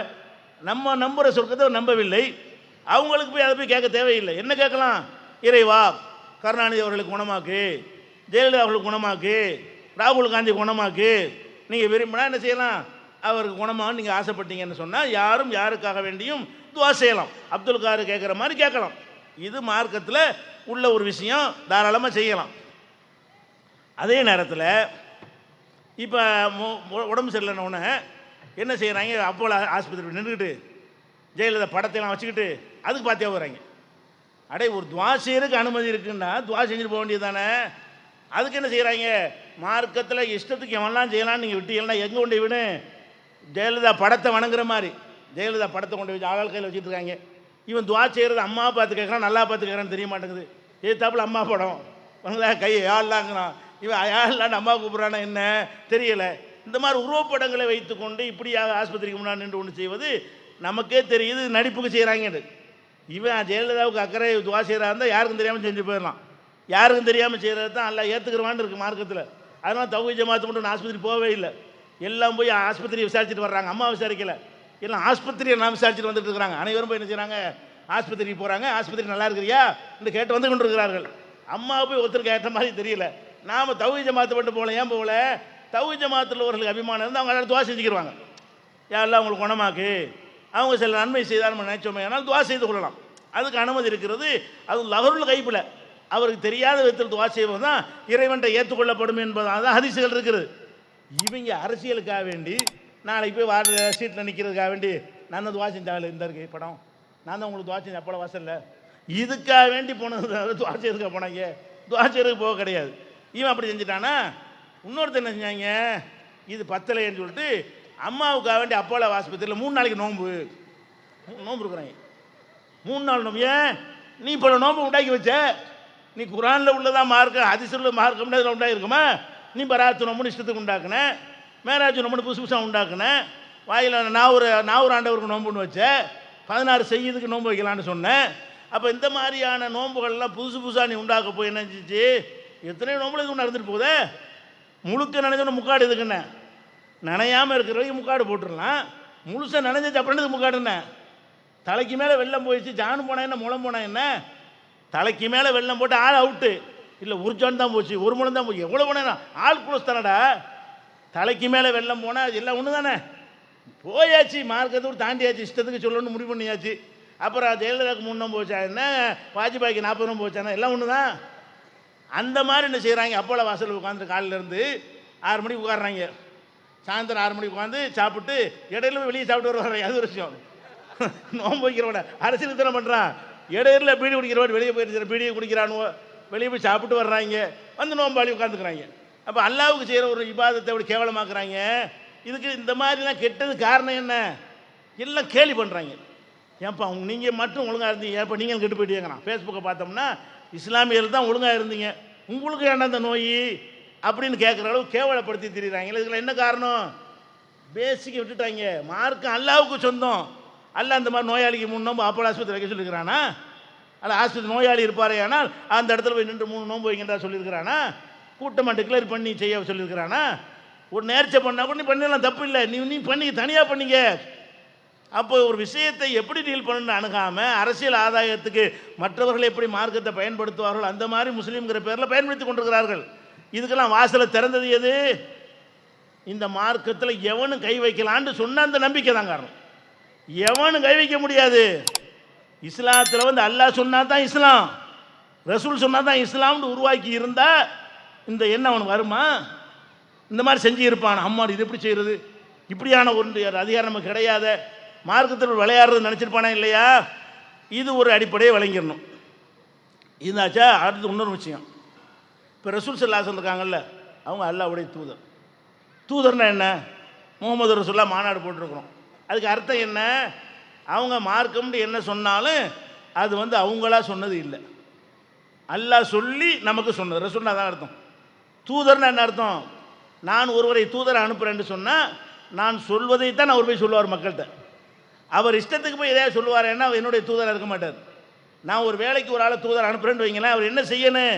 நம்ம நம்புகிற சொர்க்கத்தை அவர் நம்பவில்லை. அவங்களுக்கு போய் அதை போய் கேட்க தேவையில்லை. என்ன கேட்கலாம்? இறைவா கருணாநிதி அவர்களுக்கு குணமாக்கு, ஜெயலலிதா அவர்களுக்கு குணமாக்கு, ராகுல் காந்தி குணமாக்கு, நீங்கள் விரும்பினா என்ன செய்யலாம்? அவருக்கு குணமான்னு நீங்கள் ஆசைப்பட்டீங்கன்னு சொன்னால் யாரும் யாருக்காக வேண்டியும் துவா செய்யலாம். அப்துல் கார் கேட்குற மாதிரி கேட்கலாம். இது மார்க்கத்தில் உள்ள ஒரு விஷயம், தாராளமாக செய்யலாம். அதே நேரத்தில் இப்போ உடம்பு சரியில்லைன்னு என்ன செய்கிறாங்க? அப்போலோ ஆஸ்பத்திரி நின்றுக்கிட்டு ஜெயலலிதா படத்தையெல்லாம் வச்சுக்கிட்டு அதுக்கு பார்த்தியா போகிறாங்க. அடே, ஒரு துவா செய்யறதுக்கு அனுமதி இருக்குன்னா துவா செஞ்சுட்டு போக வேண்டியது தானே. அதுக்கு என்ன செய்கிறாங்க? மார்க்கத்தில் இஷ்டத்துக்கு எவன்லாம் செய்யலாம்னு நீங்கள் விட்டீங்கன்னா எங்கே கொண்டு விடு? ஜெயலலிதா படத்தை வணங்குற மாதிரி ஜெயலலிதா படத்தை கொண்டு வச்சு ஆள் கையில் வச்சுட்டு இருக்காங்க. இவன் துவா செய்கிறது அம்மா பார்த்து கேட்குறான், நல்லா பார்த்து கேட்குறான்னு தெரிய மாட்டேங்குது. தாப்புல அம்மா படம் வணங்குதா, கை யாழ்லாங்கிறான், இவன் யாழ்லான்னு அம்மா கூப்பிட்றான்னா என்ன தெரியலை. இந்த மாதிரி உருவப்படங்களை வைத்துக்கொண்டு இப்படியாக ஆஸ்பத்திரிக்கு முன்னாடி நின்று ஒன்று செய்வது நமக்கே தெரியுது, நடிப்புக்கு செய்கிறாங்க. இவன் ஜெயலலிதாவுக்கு அக்கறை துவா செய்கிறா இருந்தால் யாருக்கும் தெரியாமல் செஞ்சு போயிடலாம். யாருக்கும் தெரியாமல் செய்கிறது தான் எல்லாம் ஏற்றுக்கிறவான்னு இருக்குது மார்க்கத்தில். அதனால தௌஹீத் ஜமாத்து மட்டும் ஆஸ்பத்திரி போகவே இல்லை. எல்லாம் போய் ஆஸ்பத்திரியை விசாரிச்சுட்டு வர்றாங்க. அம்மா விசாரிக்கலை, எல்லாம் ஆஸ்பத்திரியை நான் விசாரிச்சுட்டு வந்துட்டு இருக்கிறாங்க. அனைவரும் போய் என்ன செய்கிறாங்க? ஆஸ்பத்திரிக்கு போகிறாங்க. ஆஸ்பத்திரி நல்லா இருக்கிறியா என்று கேட்டு வந்து கொண்டு இருக்கிறார்கள். அம்மா போய் ஒருத்தருக்கு ஏற்ற மாதிரி தெரியல. நாம் தௌஹீத் ஜமாத்து மட்டும் போகல. ஏன் போகல? தௌஹீத் ஜமாத்தில் உள்ளவர்களுக்கு அபிமானம் இருந்து அவங்க துவா செஞ்சுக்கிடுவாங்க. யாரெல்லாம் உங்களுக்கு குணமாக்கு, அவங்க சில நன்மை செய்தால் நம்ம நினைச்சோமே ஆனால் துவா செய்து கொள்ளலாம், அதுக்கு அனுமதி இருக்கிறது. அது லஹருல் கைப்பில் அவருக்கு தெரியாத விதத்தில் துவா செய்வது தான் இறைவன்றை ஏற்றுக்கொள்ளப்படும் என்பது அதான் ஹதீசுகள் இருக்குது. இவங்க அரசியலுக்காக வேண்டி நாளைக்கு போய் வார சீட்டில் நிற்கிறதுக்காக வேண்டி நான் தான் துவா செஞ்சாங்க இந்த இருக்கு படம், நான் தான் உங்களுக்கு துவா செஞ்சேன் அப்போல வாசல்ல, இதுக்காக வேண்டி போனது துவா செய்யறதுக்காக போனாங்க, துவா செய்யறதுக்கு போக கிடையாது. இவன் அப்படி செஞ்சுட்டானா இன்னொருத்தர் என்ன செஞ்சாங்க, இது பத்தலைன்னு சொல்லிட்டு அம்மாவுக்காக வேண்டி அப்போல ஆஸ்பத்திரியில் 3 நாளைக்கு நோன்பு இருக்கிறாங்க. 3 நாள் நோம்பு. ஏன் நீ இப்போ நோம்பு உண்டாக்கி வச்ச, நீ குரானில் உள்ளதான் மார்க்க ஹதீஸில் மார்க்கம்னு அதில் உண்டாயிருக்குமா, நீ பராத்து நோம்புன்னு இஷ்டத்துக்கு உண்டாக்குன, மேராஜ் நோம்புன்னு புதுசு புதுசாக உண்டாக்குன, வாயில் நாவூர் ஆண்டவருக்கு நோம்புன்னு வச்ச, 16 செய்யதுக்கு நோன்பு வைக்கலான்னு சொன்னேன். அப்போ இந்த மாதிரியான நோன்புகள்லாம் புதுசு புதுசாக நீ உண்டாக்க போய் என்ன செஞ்சு எத்தனையோ நோம்புல இது ஒன்று நடந்துட்டு போகுதே. முழுக்க நினைஞ்சோன்னு முக்காடு இதுக்குண்ணே, நனையாமல் இருக்கிற வரைக்கும் முக்காடு போட்டுடலாம், முழுசாக நினைஞ்சிச்சு அப்படின்றது முக்காடுண்ணே. தலைக்கு மேலே வெள்ளம் போயிடுச்சு, ஜானு போனா என்ன முளம் போனா என்ன, தலைக்கு மேலே வெள்ளம் போட்டு ஆள் அவுட்டு இல்லை, ஒரு ஜான் தான் போச்சு, ஒரு முளம் தான் போச்சு, எவ்வளோ போனா ஆள் குளஸ் தானடா. தலைக்கு மேலே வெள்ளம் போனால் அது எல்லாம் ஒன்று தானே, போயாச்சு மார்க்கத்தோடு தாண்டியாச்சு, இஷ்டத்துக்கு சொல்லணும்னு முடிவு பண்ணியாச்சு. அப்புறம் ஜெயலலிதாவுக்கு 3 நோம்பு போச்சா என்ன, வாஜ்பாய்க்கு 40 நோம்பு போச்சானா, எல்லாம் ஒன்று தான். அந்த மாதிரி என்ன செய்கிறாங்க, அப்போல வாசல் உட்காந்துட்டு காலையிலேருந்து 6 மணிக்கு உட்காடுறாங்க, சாயந்தரம் 6 மணிக்கு உட்காந்து சாப்பிட்டு இடையில வெளியே சாப்பிட்டு வருவாங்க. அது ஒரு விஷயம். நோம்பு வைக்கிறவட அரசியல் தானே பண்ணுறான், இடையில பீடி குடிக்கிறவன் வெளியே போயிட்டு பீடியை குடிக்கிறானுவோ, வெளியே போய் சாப்பிட்டு வர்றாங்க, வந்து நோம்பாளி உட்காந்துக்கிறாங்க. அப்போ அல்லாவுக்கு செய்கிற ஒரு இபாதத்தை அப்படி கேவலமாக்குறாங்க. இதுக்கு இந்த மாதிரிலாம் கெட்டது காரணம் என்ன, எல்லாம் கேலி பண்ணுறாங்க. ஏன்ப்பா நீங்கள் மட்டும் ஒழுங்காக இருந்தீங்க, ஏன்ப்பா நீங்கள் கெட்டு போயிட்டீங்கிறான். ஃபேஸ்புக்கை பார்த்தோம்னா இஸ்லாமியர்கள் தான் ஒழுங்காக இருந்தீங்க, உங்களுக்கு ஏன்டா அந்த நோய் அப்படின்னு கேட்குற அளவு கேவலப்படுத்தி திரிகிறாங்க. இதுல என்ன காரணம், பேசிக்க விட்டுட்டாங்க. மார்க்கம் அல்லாவுக்கு சொந்தம், அல்ல அந்த மாதிரி நோயாளிக்கு 3 நோம்பு அப்போல ஆஸ்பத்திரி வைக்க சொல்லியிருக்கிறானா, அல்ல ஆஸ்பத்திரி நோயாளி இருப்பாரே ஆனால் அந்த இடத்துல போய் நின்று 3 நோம்பு வைக்கின்றா சொல்லியிருக்கிறானா, கூட்டமாக டிக்ளேர் பண்ணி செய்ய சொல்லியிருக்கிறானா, ஒரு நேர்ச்சை பண்ணால் கூட நீ பண்ணிடலாம், தப்பு இல்லை, நீ பண்ணி தனியாக பண்ணிக்க. அப்போ ஒரு விஷயத்தை எப்படி டீல் பண்ணணும்னு அணுகாமல் அரசியல் ஆதாயத்துக்கு மற்றவர்கள் எப்படி மார்க்கத்தை பயன்படுத்துவார்கள் அந்த மாதிரி முஸ்லீம்ங்கிற பேரில் பயன்படுத்தி கொண்டிருக்கிறார்கள். இதுக்கெல்லாம் வாசலை திறந்தது எது, இந்த மார்க்கத்தில் எவனும் கை வைக்கலான்னு சொன்ன அந்த நம்பிக்கை தான் காரணம். எவனும் கை வைக்க முடியாது. இஸ்லாத்தில் வந்து அல்லாஹ் சொன்னா தான் இஸ்லாம், ரசூல் சொன்னா தான் இஸ்லாம்னு உருவாக்கி இருந்தா இந்த எண்ணம் அவனுக்கு வருமா, இந்த மாதிரி செஞ்சு இருப்பான். அம்மா இது எப்படி செய்யறது, இப்படியான ஒன்று அதிகாரம் நமக்கு கிடையாத, மார்க்கத்தில் விளையாடுறது நினச்சிருப்பானே இல்லையா. இது ஒரு அடிப்படையை விளங்கிடணும். இதாச்சா. அடுத்து இன்னொரு விஷயம், இப்போ ரசூல் ஸல்லல்லாஹு இருக்காங்கல்ல, அவங்க அல்லாஹ்வுடைய தூதர். தூதர்னா என்ன, முகமது ரசூல்லா மாநாடு போட்டிருக்கிறோம், அதுக்கு அர்த்தம் என்ன, அவங்க மார்க்கம்னு என்ன சொன்னாலும் அது வந்து அவங்களா சொன்னது இல்லை, அல்லாஹ் சொல்லி நமக்கு சொன்னது. ரசூல்னா தான் அர்த்தம். தூதர்னா என்ன அர்த்தம், நான் ஒருவரை தூதரை அனுப்புகிறேன்னு சொன்னால் நான் சொல்வதைத்தான் அவர் போய் சொல்லுவார் மக்கள்கிட்ட. அவர் இஷ்டத்துக்கு போய் எதையா சொல்லுவார், என்ன என்னுடைய தூதராக இருக்க மாட்டார். நான் ஒரு வேலைக்கு ஒரு ஆளை தூதர் அனுப்புகிறேன்னு வைங்களேன், அவர் என்ன செய்யணும்,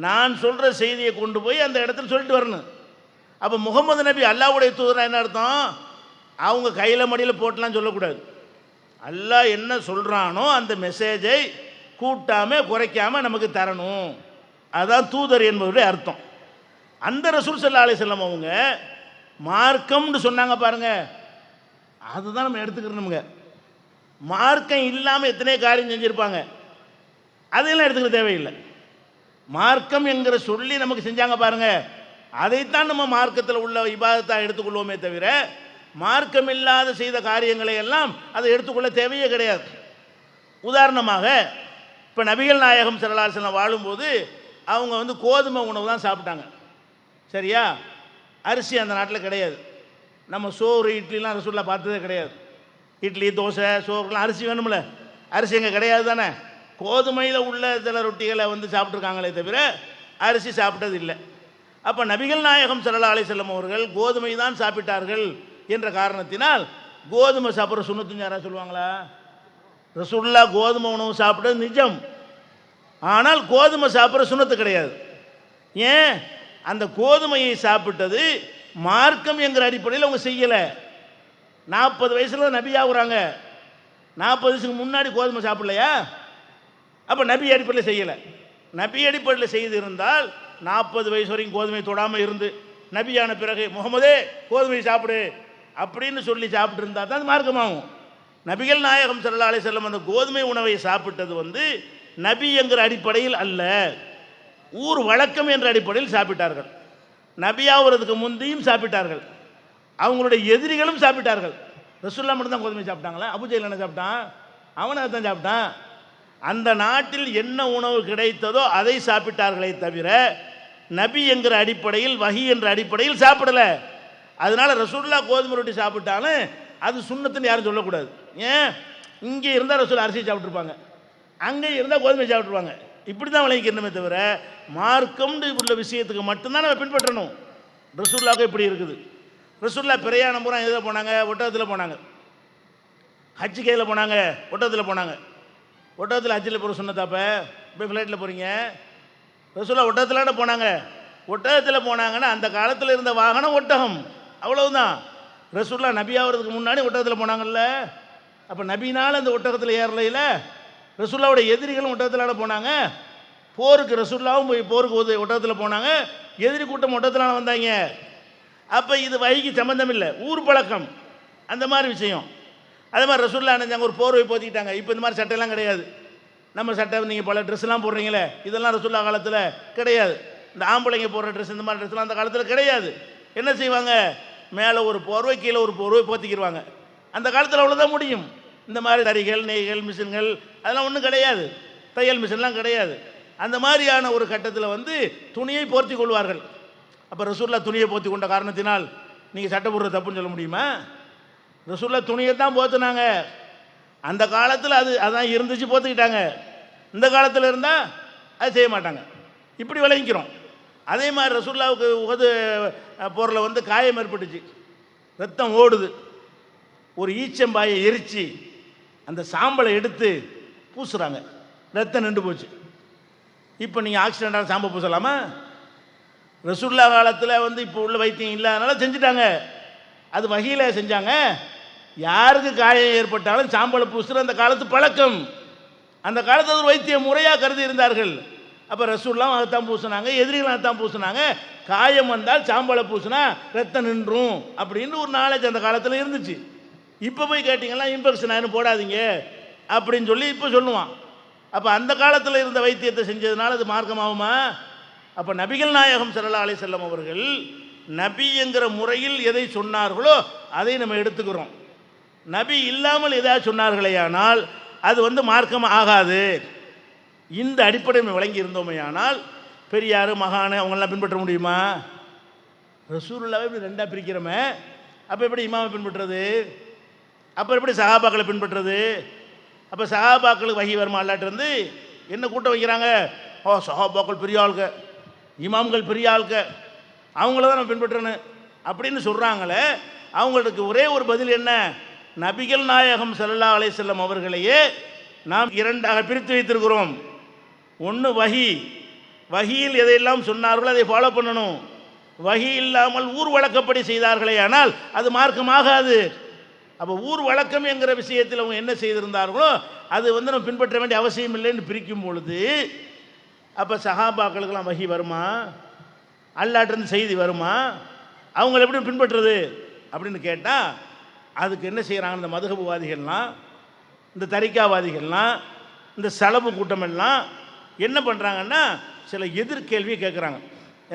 நான் சொல்கிற செய்தியை கொண்டு போய் அந்த இடத்துல சொல்லிட்டு வரணும். அப்போ முகமது நபி அல்லாஹ்வுடைய தூதராக என்ன அர்த்தம், அவங்க கையில் மடியில் போட்டலாம் சொல்லக்கூடாது. அல்லாஹ் என்ன சொல்கிறானோ அந்த மெசேஜை கூட்டாமல் குறைக்காமல் நமக்கு தரணும், அதுதான் தூதர் என்பதுடைய அர்த்தம். அந்த ரசூல் ஸல்லல்லாஹு அலைஹி வஸல்லம் அவங்க மார்க்கம்னு சொன்னாங்க பாருங்க, அதுதான் நம்ம எடுத்துக்கிறோமுங்க. மார்க்கம் இல்லாமல் எத்தனை காரியம் செஞ்சுருப்பாங்க, அதையெல்லாம் எடுத்துக்கிற தேவையில்லை. மார்க்கம் என்கிற சொல்லி நமக்கு செஞ்சாங்க பாருங்க, அதைத்தான் நம்ம மார்க்கத்தில் உள்ள இபாதத்தாக எடுத்துக்கொள்வோமே தவிர மார்க்கம் இல்லாத செய்த காரியங்களை எல்லாம் அதை எடுத்துக்கொள்ள தேவையே கிடையாது. உதாரணமாக இப்போ நபிகள் நாயகம் ஸல்லல்லாஹு அலைஹி வஸல்லம் வாழும்போது அவங்க வந்து கோதுமை உணவு தான் சாப்பிட்டாங்க, சரியா. அரிசி அந்த நாட்டில் கிடையாது. நம்ம சோறு இட்லிலாம் ரசூலுல்லாஹ் பார்த்ததே கிடையாது. இட்லி தோசை சோறுலாம் அரிசி வேணும்ல, அரிசி எங்கே கிடையாது தானே. கோதுமையில் உள்ள சில ரொட்டிகளை வந்து சாப்பிட்ருக்காங்களே தவிர அரிசி சாப்பிட்டது இல்லை. அப்போ நபிகள் நாயகம் ஸல்லல்லாஹு அலைஹி வஸல்லம் அவர்கள் கோதுமை தான் சாப்பிட்டார்கள் என்ற காரணத்தினால் கோதுமை சாப்பிட்ற சுன்னத்துன்னு யாராவது சொல்லுவாங்களா? ரசூலுல்லாஹ் கோதுமை உணவு சாப்பிட்றது நிஜம், ஆனால் கோதுமை சாப்பிட்ற சுன்னத்து கிடையாது. ஏன், அந்த கோதுமையை சாப்பிட்டது மார்க்கம் என்கிற அடிப்படையில் அவங்க செய்யலை. 40 வயசில் நபி ஆகுறாங்க, 40 வயசுக்கு முன்னாடி கோதுமை சாப்பிடலையா? அப்போ நபி அடிப்படையில் செய்யலை. நபி அடிப்படையில் செய்து இருந்தால் 40 வயசு வரைக்கும் கோதுமை தொடாமல் இருந்து நபியான பிறகு முகமதே கோதுமை சாப்பிடு அப்படின்னு சொல்லி சாப்பிட்டு இருந்தா தான் அது மார்க்கமாகும். நபிகள் நாயகம் ஸல்லல்லாஹு அலைஹி வஸல்லம் அந்த கோதுமை உணவை சாப்பிட்டது வந்து நபி என்கிற அடிப்படையில் அல்ல, ஊர் வழக்கம் என்ற அடிப்படையில் சாப்பிட்டார்கள். நபியாவதுக்கு முந்தியும் சாப்பிட்டார்கள், அவங்களுடைய எதிரிகளும் சாப்பிட்டார்கள். ரசூலுல்லாஹ் மட்டும் தான் கோதுமை சாப்பிட்டாங்களா? அபூஜஹல் என்ன சாப்பிட்டான்? அவனை தான் சாப்பிட்டான். அந்த நாட்டில் என்ன உணவு கிடைத்ததோ அதை சாப்பிட்டார்களே தவிர நபி என்கிற அடிப்படையில், வஹி என்ற அடிப்படையில் சாப்பிடல. அதனால ரசூலுல்லாஹ் கோதுமை ரொட்டி சாப்பிட்டாலும் அது சுன்னத்துன்னு யாரும் சொல்லக்கூடாது. ஏன்? இங்கே இருந்தால் ரசூல் அரிசி சாப்பிட்ருப்பாங்க, அங்கே இருந்தால் கோதுமை சாப்பிட்ருப்பாங்க. இப்படி தான் விளங்கிக்கணுமே தவிர மார்க்கம்னு உள்ள விஷயத்துக்கு மட்டும்தான் நம்ம பின்பற்றணும். ரசூலுல்லாஹ்க்கு இப்படி இருக்குது. ரசூலுல்லாஹ் பிரயாணம் பூரா எதில் போனாங்க? ஒட்டகத்தில் போனாங்க. ஹஜ்ஜு கையில் போனாங்க, ஒட்டகத்தில் போனாங்க. ஒட்டகத்தில் ஹஜ்ஜில் போகிற சொன்னதாப்ப இப்போ ஃப்ளைட்டில் போகிறீங்க. ரசூலுல்லாஹ் ஒட்டகத்திலான போனாங்க. ஒட்டகத்தில் போனாங்கன்னா அந்த காலத்தில் இருந்த வாகனம் ஒட்டகம், அவ்வளவுதான். ரசூலுல்லாஹ் நபி ஆகிறதுக்கு முன்னாடி ஒட்டகத்தில் போனாங்கல்ல, அப்போ நபினால் அந்த ஒட்டகத்தில் ஏறலையில். ரசூலுல்லாஹ்வுடைய எதிரிகளும் ஒட்டகத்திலான போனாங்க. போருக்கு ரசூலுல்லாஹ்வும் போய் போருக்கு ஒட்டகத்தில் போனாங்க, எதிரி கூட்டம் ஒட்டகத்திலான வந்தாங்க. அப்போ இது வகைக்கு சம்மந்தம் இல்லை, ஊர் பழக்கம் அந்த மாதிரி விஷயம். அதே மாதிரி ரசூலுல்லாஹ் நினைஞ்சாங்க ஒரு போர்வை போத்திக்கிட்டாங்க. இப்போ இந்த மாதிரி சட்டையெல்லாம் கிடையாது. நம்ம சட்டை நீங்கள் பல ட்ரெஸ்லாம் போடுறீங்களே, இதெல்லாம் ரசூலுல்லாஹ் காலத்தில் கிடையாது. இந்த ஆம்பளைங்க போடுற ட்ரெஸ் இந்த மாதிரி ட்ரெஸ்லாம் அந்த காலத்தில் கிடையாது. என்ன செய்வாங்க? மேலே ஒரு போர்வை, கீழே ஒரு போர்வை போத்திக்கிடுவாங்க. அந்த காலத்தில் அவ்வளோதான் முடியும். இந்த மாதிரி தறிகள், நெய்கள், மிஷின்கள் அதெல்லாம் ஒன்றும் கிடையாது, தையல் மிஷின்லாம் கிடையாது. அந்த மாதிரியான ஒரு கட்டத்தில் வந்து துணியை போர்த்தி கொள்வார்கள். அப்போ ரசூலுல்லாஹ் துணியை போர்த்தி கொண்ட காரணத்தினால் நீங்கள் சட்டை போடுற தப்புன்னு சொல்ல முடியுமா? ரசூலுல்லாஹ் துணியை தான் போத்துனாங்க. அந்த காலத்தில் அதான் இருந்துச்சு, போத்துக்கிட்டாங்க. இந்த காலத்தில் இருந்தால் அது செய்ய மாட்டாங்க. இப்படி விளங்கிக்கிறோம். அதே மாதிரி ரசூலுல்லாஹ்வுக்கு உஹது போரில் வந்து காயம் ஏற்பட்டுச்சு, ரத்தம் ஓடுது. ஒரு ஈச்சம்பாயை எரித்து அந்த சாம்பலை எடுத்து பூசுகிறாங்க, ரத்தம் நின்று போச்சு. இப்போ நீங்கள் ஆக்சிடென்டான சாம்பல் பூசலாமா? ரசூலுல்லாஹ் காலத்தில் வந்து இப்போ உள்ள வைத்தியம் இல்லாதனால செஞ்சுட்டாங்க. அது வகையில் செஞ்சாங்க. யாருக்கு காயம் ஏற்பட்டாலும் சாம்பலை பூசுகிற அந்த காலத்து பழக்கம். அந்த காலத்தில் ஒரு வைத்திய முறையாக கருதி இருந்தார்கள். அப்போ ரசூலுல்லாஹ் அதைத்தான் பூசினாங்க, எதிரிகளும் அதைத்தான் பூசினாங்க. காயம் வந்தால் சாம்பலை பூசினா ரத்தம் நின்றும் அப்படின்னு ஒரு நாலேஜ் அந்த காலத்தில் இருந்துச்சு. இப்போ போய் கேட்டிங்கன்னா இன்ஃபெக்ஷன் ஆயிரும் போடாதீங்க அப்படின்னு சொல்லி இப்போ சொல்லுவான். அப்போ அந்த காலத்தில் இருந்த வைத்தியத்தை செஞ்சதுனால அது மார்க்கமாகுமா? அப்போ நபிகள் நாயகம் ஸல்லல்லாஹு அலைஹி வஸல்லம் அவர்கள் நபி என்கிற முறையில் எதை சொன்னார்களோ அதை நம்ம எடுத்துக்கிறோம். நபி இல்லாமல் எதாவது சொன்னார்களே ஆனால் அது வந்து மார்க்கம் ஆகாது. இந்த அடிப்படை நம்ம விளங்கி இருந்தோமே ஆனால் பெரியார், மகான் அவங்களெல்லாம் பின்பற்ற முடியுமா? ரசூலுல்லாஹ்வை இப்படி ரெண்டாக பிரிக்கிறோமே, அப்போ எப்படி இமாமை பின்பற்றுறது? அப்போ எப்படி சஹாபாக்களை பின்பற்றுறது? அப்போ சஹாபாக்களுக்கு வஹி வருமா? அல்லாட்டிருந்து என்ன கூட்டம் வைக்கிறாங்க? சஹாபாக்கள் பெரிய ஆளுங்க, இமாம்கள் பெரிய ஆளுங்க, அவங்கள தான் நம்ம பின்பற்றணும் அப்படின்னு சொல்கிறாங்களே. அவங்களுக்கு ஒரே ஒரு பதில் என்ன? நபிகள் நாயகம் ஸல்லல்லாஹு அலைஹி வஸல்லம் அவர்களையே நாம் இரண்டாக பிரித்து வைத்திருக்கிறோம். ஒன்று வஹி, வஹியில் எதையெல்லாம் சொன்னார்களோ அதை ஃபாலோ பண்ணணும். வஹி இல்லாமல் ஊர் வழக்கப்படி செய்தார்களே ஆனால் அது மார்க்கமாகாது. அப்போ ஊர் வழக்கம் என்கிற விஷயத்தில் அவங்க என்ன செய்திருந்தார்களோ அது வந்து நம்ம பின்பற்ற வேண்டிய அவசியம் இல்லைன்னு பிரிக்கும் பொழுது, அப்போ சஹாபாக்களுக்கெல்லாம் வஹி வருமா? அல்லாட்டிருந்து செய்தி வருமா? அவங்கள எப்படி பின்பற்றுறது அப்படின்னு கேட்டால் அதுக்கு என்ன செய்கிறாங்க? இந்த மதுஹபுவாதிகள்லாம், இந்த தரிகாவாதிகள்லாம், இந்த சலபு கூட்டமெல்லாம் என்ன பண்ணுறாங்கன்னா சில எதிர்கேள்வியை கேட்குறாங்க.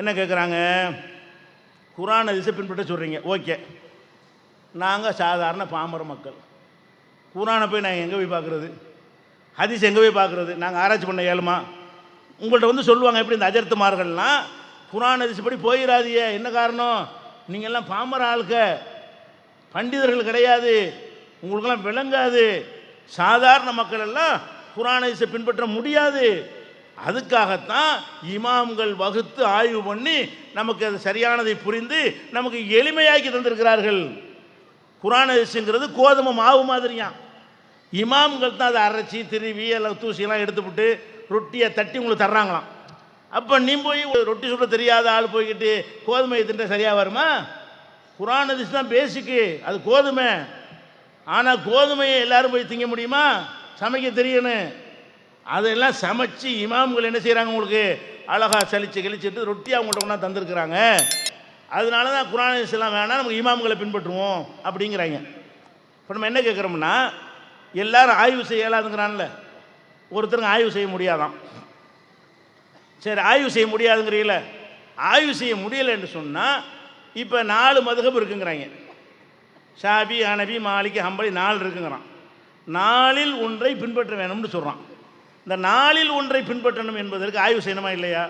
என்ன கேட்குறாங்க? குர்ஆன் ஹதீஸை பின்பற்ற சொல்கிறீங்க, ஓகே. நாங்கள் சாதாரண பாமர மக்கள், குர்ஆனை போய் நாங்கள் எங்கே போய் பார்க்குறது? ஹதீஸ் எங்கே போய் பார்க்குறது? நாங்கள் ஆராய்ச்சி பண்ண இயலுமா? உங்கள்கிட்ட வந்து சொல்லுவாங்க எப்படி இந்த அஜர்த்துமார்கள்லாம், குர்ஆன் ஹதீஸ் படி போயிடாதீங்க. என்ன காரணம்? நீங்கள்லாம் பாமர ஆளுக்க, பண்டிதர்கள் கிடையாது, உங்களுக்கெல்லாம் விளங்காது, சாதாரண மக்கள் எல்லாம் குர்ஆன் ஹதீஸை பின்பற்ற முடியாது. அதுக்காகத்தான் இமாம்கள் வகுத்து ஆய்வு பண்ணி நமக்கு அது சரியானதை புரிந்து நமக்கு எளிமையாக்கி தந்திருக்கிறார்கள். குர்ஆன் ஹதீஸ்ங்கிறது கோதுமை மாவு மாதிரியாம். இமாம்கள் தான் அதை அரைச்சி திருவி எல்லாம் தூசியெல்லாம் எடுத்துவிட்டு ரொட்டியை தட்டி உங்களுக்கு தர்றாங்களாம். அப்போ நீ போய் ரொட்டி சுட தெரியாத ஆள் போய்கிட்டு கோதுமையை தின்ற சரியாக வருமா? குர்ஆன் ஹதீஸ் தான் பேசிக்கு, அது கோதுமை. ஆனால் கோதுமையை எல்லாரும் போய் திங்க முடியுமா? சமைக்க தெரியணும். அதெல்லாம் சமைச்சு இமாம்கள் என்ன செய்கிறாங்க? உங்களுக்கு அழகாக சலிச்சு கழிச்சுட்டு ரொட்டி அவங்கள்ட்ட கொண்டா தந்துருக்குறாங்க. அதனால தான் குர்ஆன் ஹதீஸ்லாம் வேணாம், நமக்கு இமாம்களை பின்பற்றுவோம் அப்படிங்கிறாங்க. இப்போ நம்ம என்ன கேட்குறோம்னா, எல்லாரும் ஆய்வு செய்ய இயலாதுங்கிறான்ல, ஒருத்தருங்க ஆய்வு செய்ய முடியாதான். சரி, ஆய்வு செய்ய முடியாதுங்கிறீங்கள, ஆய்வு செய்ய முடியலைன்னு சொன்னால் இப்போ 4 மதுஹப் இருக்குங்கிறாங்க. ஷாஃபி, ஹனபி, மாலிக், ஹம்பலி 4 இருக்குங்கிறான். 4இல் ஒன்றை பின்பற்ற வேணும்னு சொல்கிறான். இந்த 4இல் ஒன்றை பின்பற்றணும் என்பதற்கு ஆய்வு செய்யணுமா இல்லையா?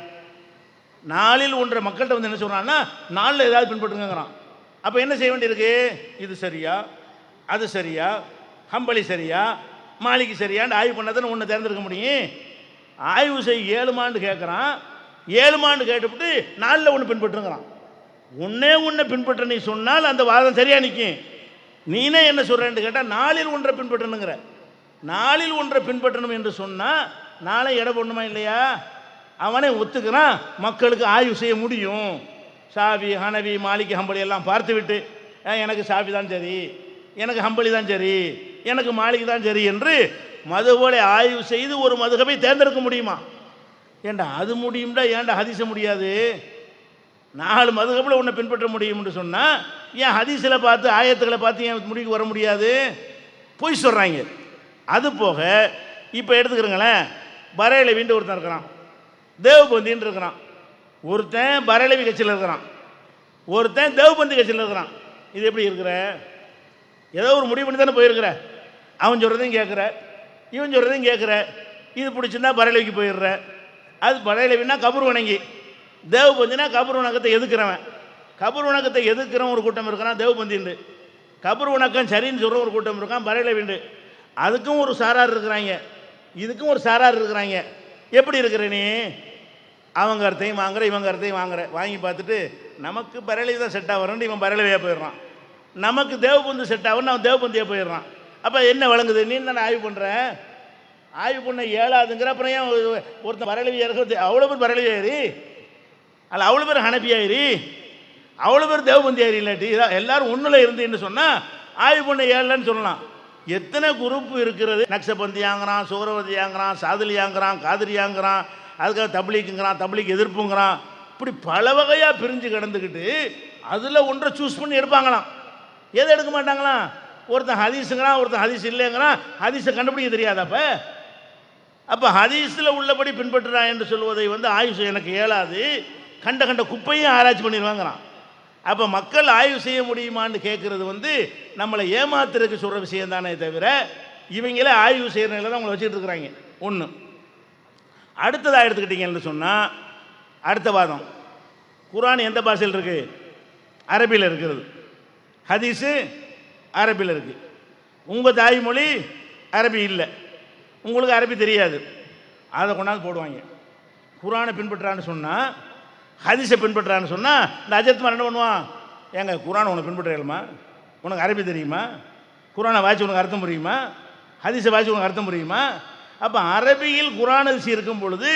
4இல் ஒன்றை மக்கள்கிட்ட வந்து என்ன சொல்கிறான்னா 4ல் ஏதாவது பின்பற்றுங்கிறான். அப்போ என்ன செய்ய வேண்டியிருக்கு? இது சரியா, அது சரியா, ஹம்பலி சரியா, மாலிக்கு சரியான்னு ஆய்வு பண்ணால் தானே ஒன்று தேர்ந்தெடுக்க முடியும். ஆய்வு செய்ய 7 மாண்டு கேட்குறான். 7 மாண்டு கேட்டுவிட்டு 4ல் ஒன்று பின்பற்றுங்கிறான். ஒன்றை பின்பற்ற நீ சொன்னால் அந்த வாதம் சரியாக நிற்கும். நீனே என்ன சொல்கிறேன்னு கேட்டால் 4இல் ஒன்றை பின்பற்றணுங்கிற. 4இல் ஒன்றை பின்பற்றணும் என்று சொன்னால் நாளை எடை போடணுமா இல்லையா? அவனே ஒத்துக்கிறான், மக்களுக்கு ஆய்வு செய்ய முடியும். ஷாஃபி, ஹனவி, மாலிக், ஹம்பலி எல்லாம் பார்த்து விட்டு எனக்கு ஷாஃபி தான் சரி, எனக்கு ஹம்பலி தான் சரி, எனக்கு மாலிக் தான் சரி என்று மதுபோல ஆய்வு செய்து ஒரு மதுஹபை தேர்ந்தெடுக்க முடியுமா? ஏண்டா அது முடியும்டா, ஏன்டா ஹதீஸ முடியாது? 4 மதுஹபில் ஒன்றை பின்பற்ற முடியும்னு சொன்னால் ஏன் ஹதீஸில் பார்த்து ஆயத்துக்களை பார்த்து ஏன் முடிவுக்கு வர முடியாது? பொய் சொல்கிறாங்க. அது போக இப்போ எடுத்துக்கிறங்களேன், பரேலவின்ட்டு ஒருத்தன் இருக்கிறான், தேவபந்தின்னு இருக்கிறான். ஒருத்தன் பரேலவி கட்சியில் இருக்கிறான், ஒருத்தன் தேவபந்தி கட்சியில் இருக்கிறான். இது எப்படி இருக்கிற? ஏதோ ஒரு முடிவு பண்ணி தானே போயிருக்கிற. அவன் சொல்கிறதையும் கேட்குற, இவன் சொல்கிறதையும் கேட்குற. இது பிடிச்சிருந்தா பரேலவிக்கு போயிடுற. அது பரேலவின்னா கபூர் வணங்கி, தேவபந்தினா கபூர் வணக்கத்தை எதுக்குறவன். கபூர் வணக்கத்தை எதுக்குறவன் ஒரு கூட்டம் இருக்கிறான் தேவபந்தின்னு. கபூர் வணக்கம் சரின்னு சொல்கிற ஒரு கூட்டம் இருக்கான் பரேலவிண்டு. அதுக்கும் ஒரு சாரார் இருக்கிறாங்க, இதுக்கும் ஒரு சாரார் இருக்கிறாங்க. எப்படி இருக்கிற நீ? அவங்க கருத்தையும் வாங்குற, இவங்க கருத்தையும் வாங்குற. வாங்கி பார்த்துட்டு நமக்கு பரேலவி தான் செட் ஆகிறோன்னு இவன் பரேலவியாக போயிடுறான், நமக்கு தேவபந்து செட் ஆகுன்னு அவன் தேவபந்தியாக போயிடுறான். அப்போ என்ன வழங்குது? நீ தானே ஆய்வு பண்ணுற. ஆய்வு பண்ண இயலாதுங்கிற அப்புறம் ஏன் ஒருத்தன் பரேலவி இருக்கிறது? அவ்வளோ பேர் பரேலவி ஆயிரி, அல்ல அவ்வளோ பேர் ஹனபி ஆயிரி, அவ்வளோ பேர் தேவபந்தி ஆயிரி. இல்லாட்டி எல்லாரும் ஒன்றில் இருந்துன்னு சொன்னால் ஆய்வு பண்ண இயலன்னு சொல்லலாம். எத்தனை குரூப் இருக்கிறது? நக்சபந்தியாங்கிறான், சூரவதியாங்கிறான், சாதிலியாங்கிறான், காதிரியாங்கிறான், அதுக்காக தப்லீக்குங்கிறான், தப்லீக் எதிர்ப்புங்கிறான். இப்படி பல வகையாக பிரிஞ்சு கிடந்துக்கிட்டு அதில் ஒன்றை சூஸ் பண்ணி எடுப்பாங்களாம். எதை எடுக்க மாட்டாங்களாம்? ஒருத்தன் ஹதீஸுங்கிறான், ஒருத்தன் ஹதீஸ் இல்லைங்கிறான். ஹதீஸை கண்டுபிடிக்க தெரியாதப்ப. அப்போ ஹதீஸில் உள்ளபடி பின்பற்றுறான் என்று சொல்வதை ஆய்வு செய்ய எனக்கு இயலாது, கண்ட கண்ட குப்பையும் ஆராய்ச்சி பண்ணிடுவாங்கிறான். அப்போ மக்கள் ஆய்வு செய்ய முடியுமான்னு கேட்குறது நம்மளை ஏமாத்துறதுக்கு சொல்கிற விஷயம் தானே தவிர இவங்களே ஆய்வு செய்கிற நிலை தான் அவங்களை வச்சுக்கிட்டு இருக்கிறாங்க. ஒன்று. அடுத்ததாக எடுத்துக்கிட்டீங்கன்னு சொன்னால் அடுத்த வாதம், குர்ஆன் எந்த பாஷையில் இருக்குது? அரபியில் இருக்கிறது. ஹதீஸு அரபியில் இருக்குது. உங்கள் தாய்மொழி அரபி இல்லை, உங்களுக்கு அரபி தெரியாது, அதை கொண்டாந்து போடுவாங்க. குர்ஆனை பின்பற்றான்னு சொன்னால், ஹதீஸை பின்பற்றான்னு சொன்னால் இந்த அஜத்மார் என்ன பண்ணுவான்? ஏங்க குர்ஆனை உனக்கு பின்பற்றலுமா? உனக்கு அரபி தெரியுமா? குர்ஆனை வாய்ச்சி உனக்கு அர்த்தம் புரியுமா? ஹதீஸை வாய்ச்சி உனக்கு அர்த்தம் புரியுமா? அப்போ அரபியில் குர்ஆன் ஹதீஸ் இருக்கும் பொழுது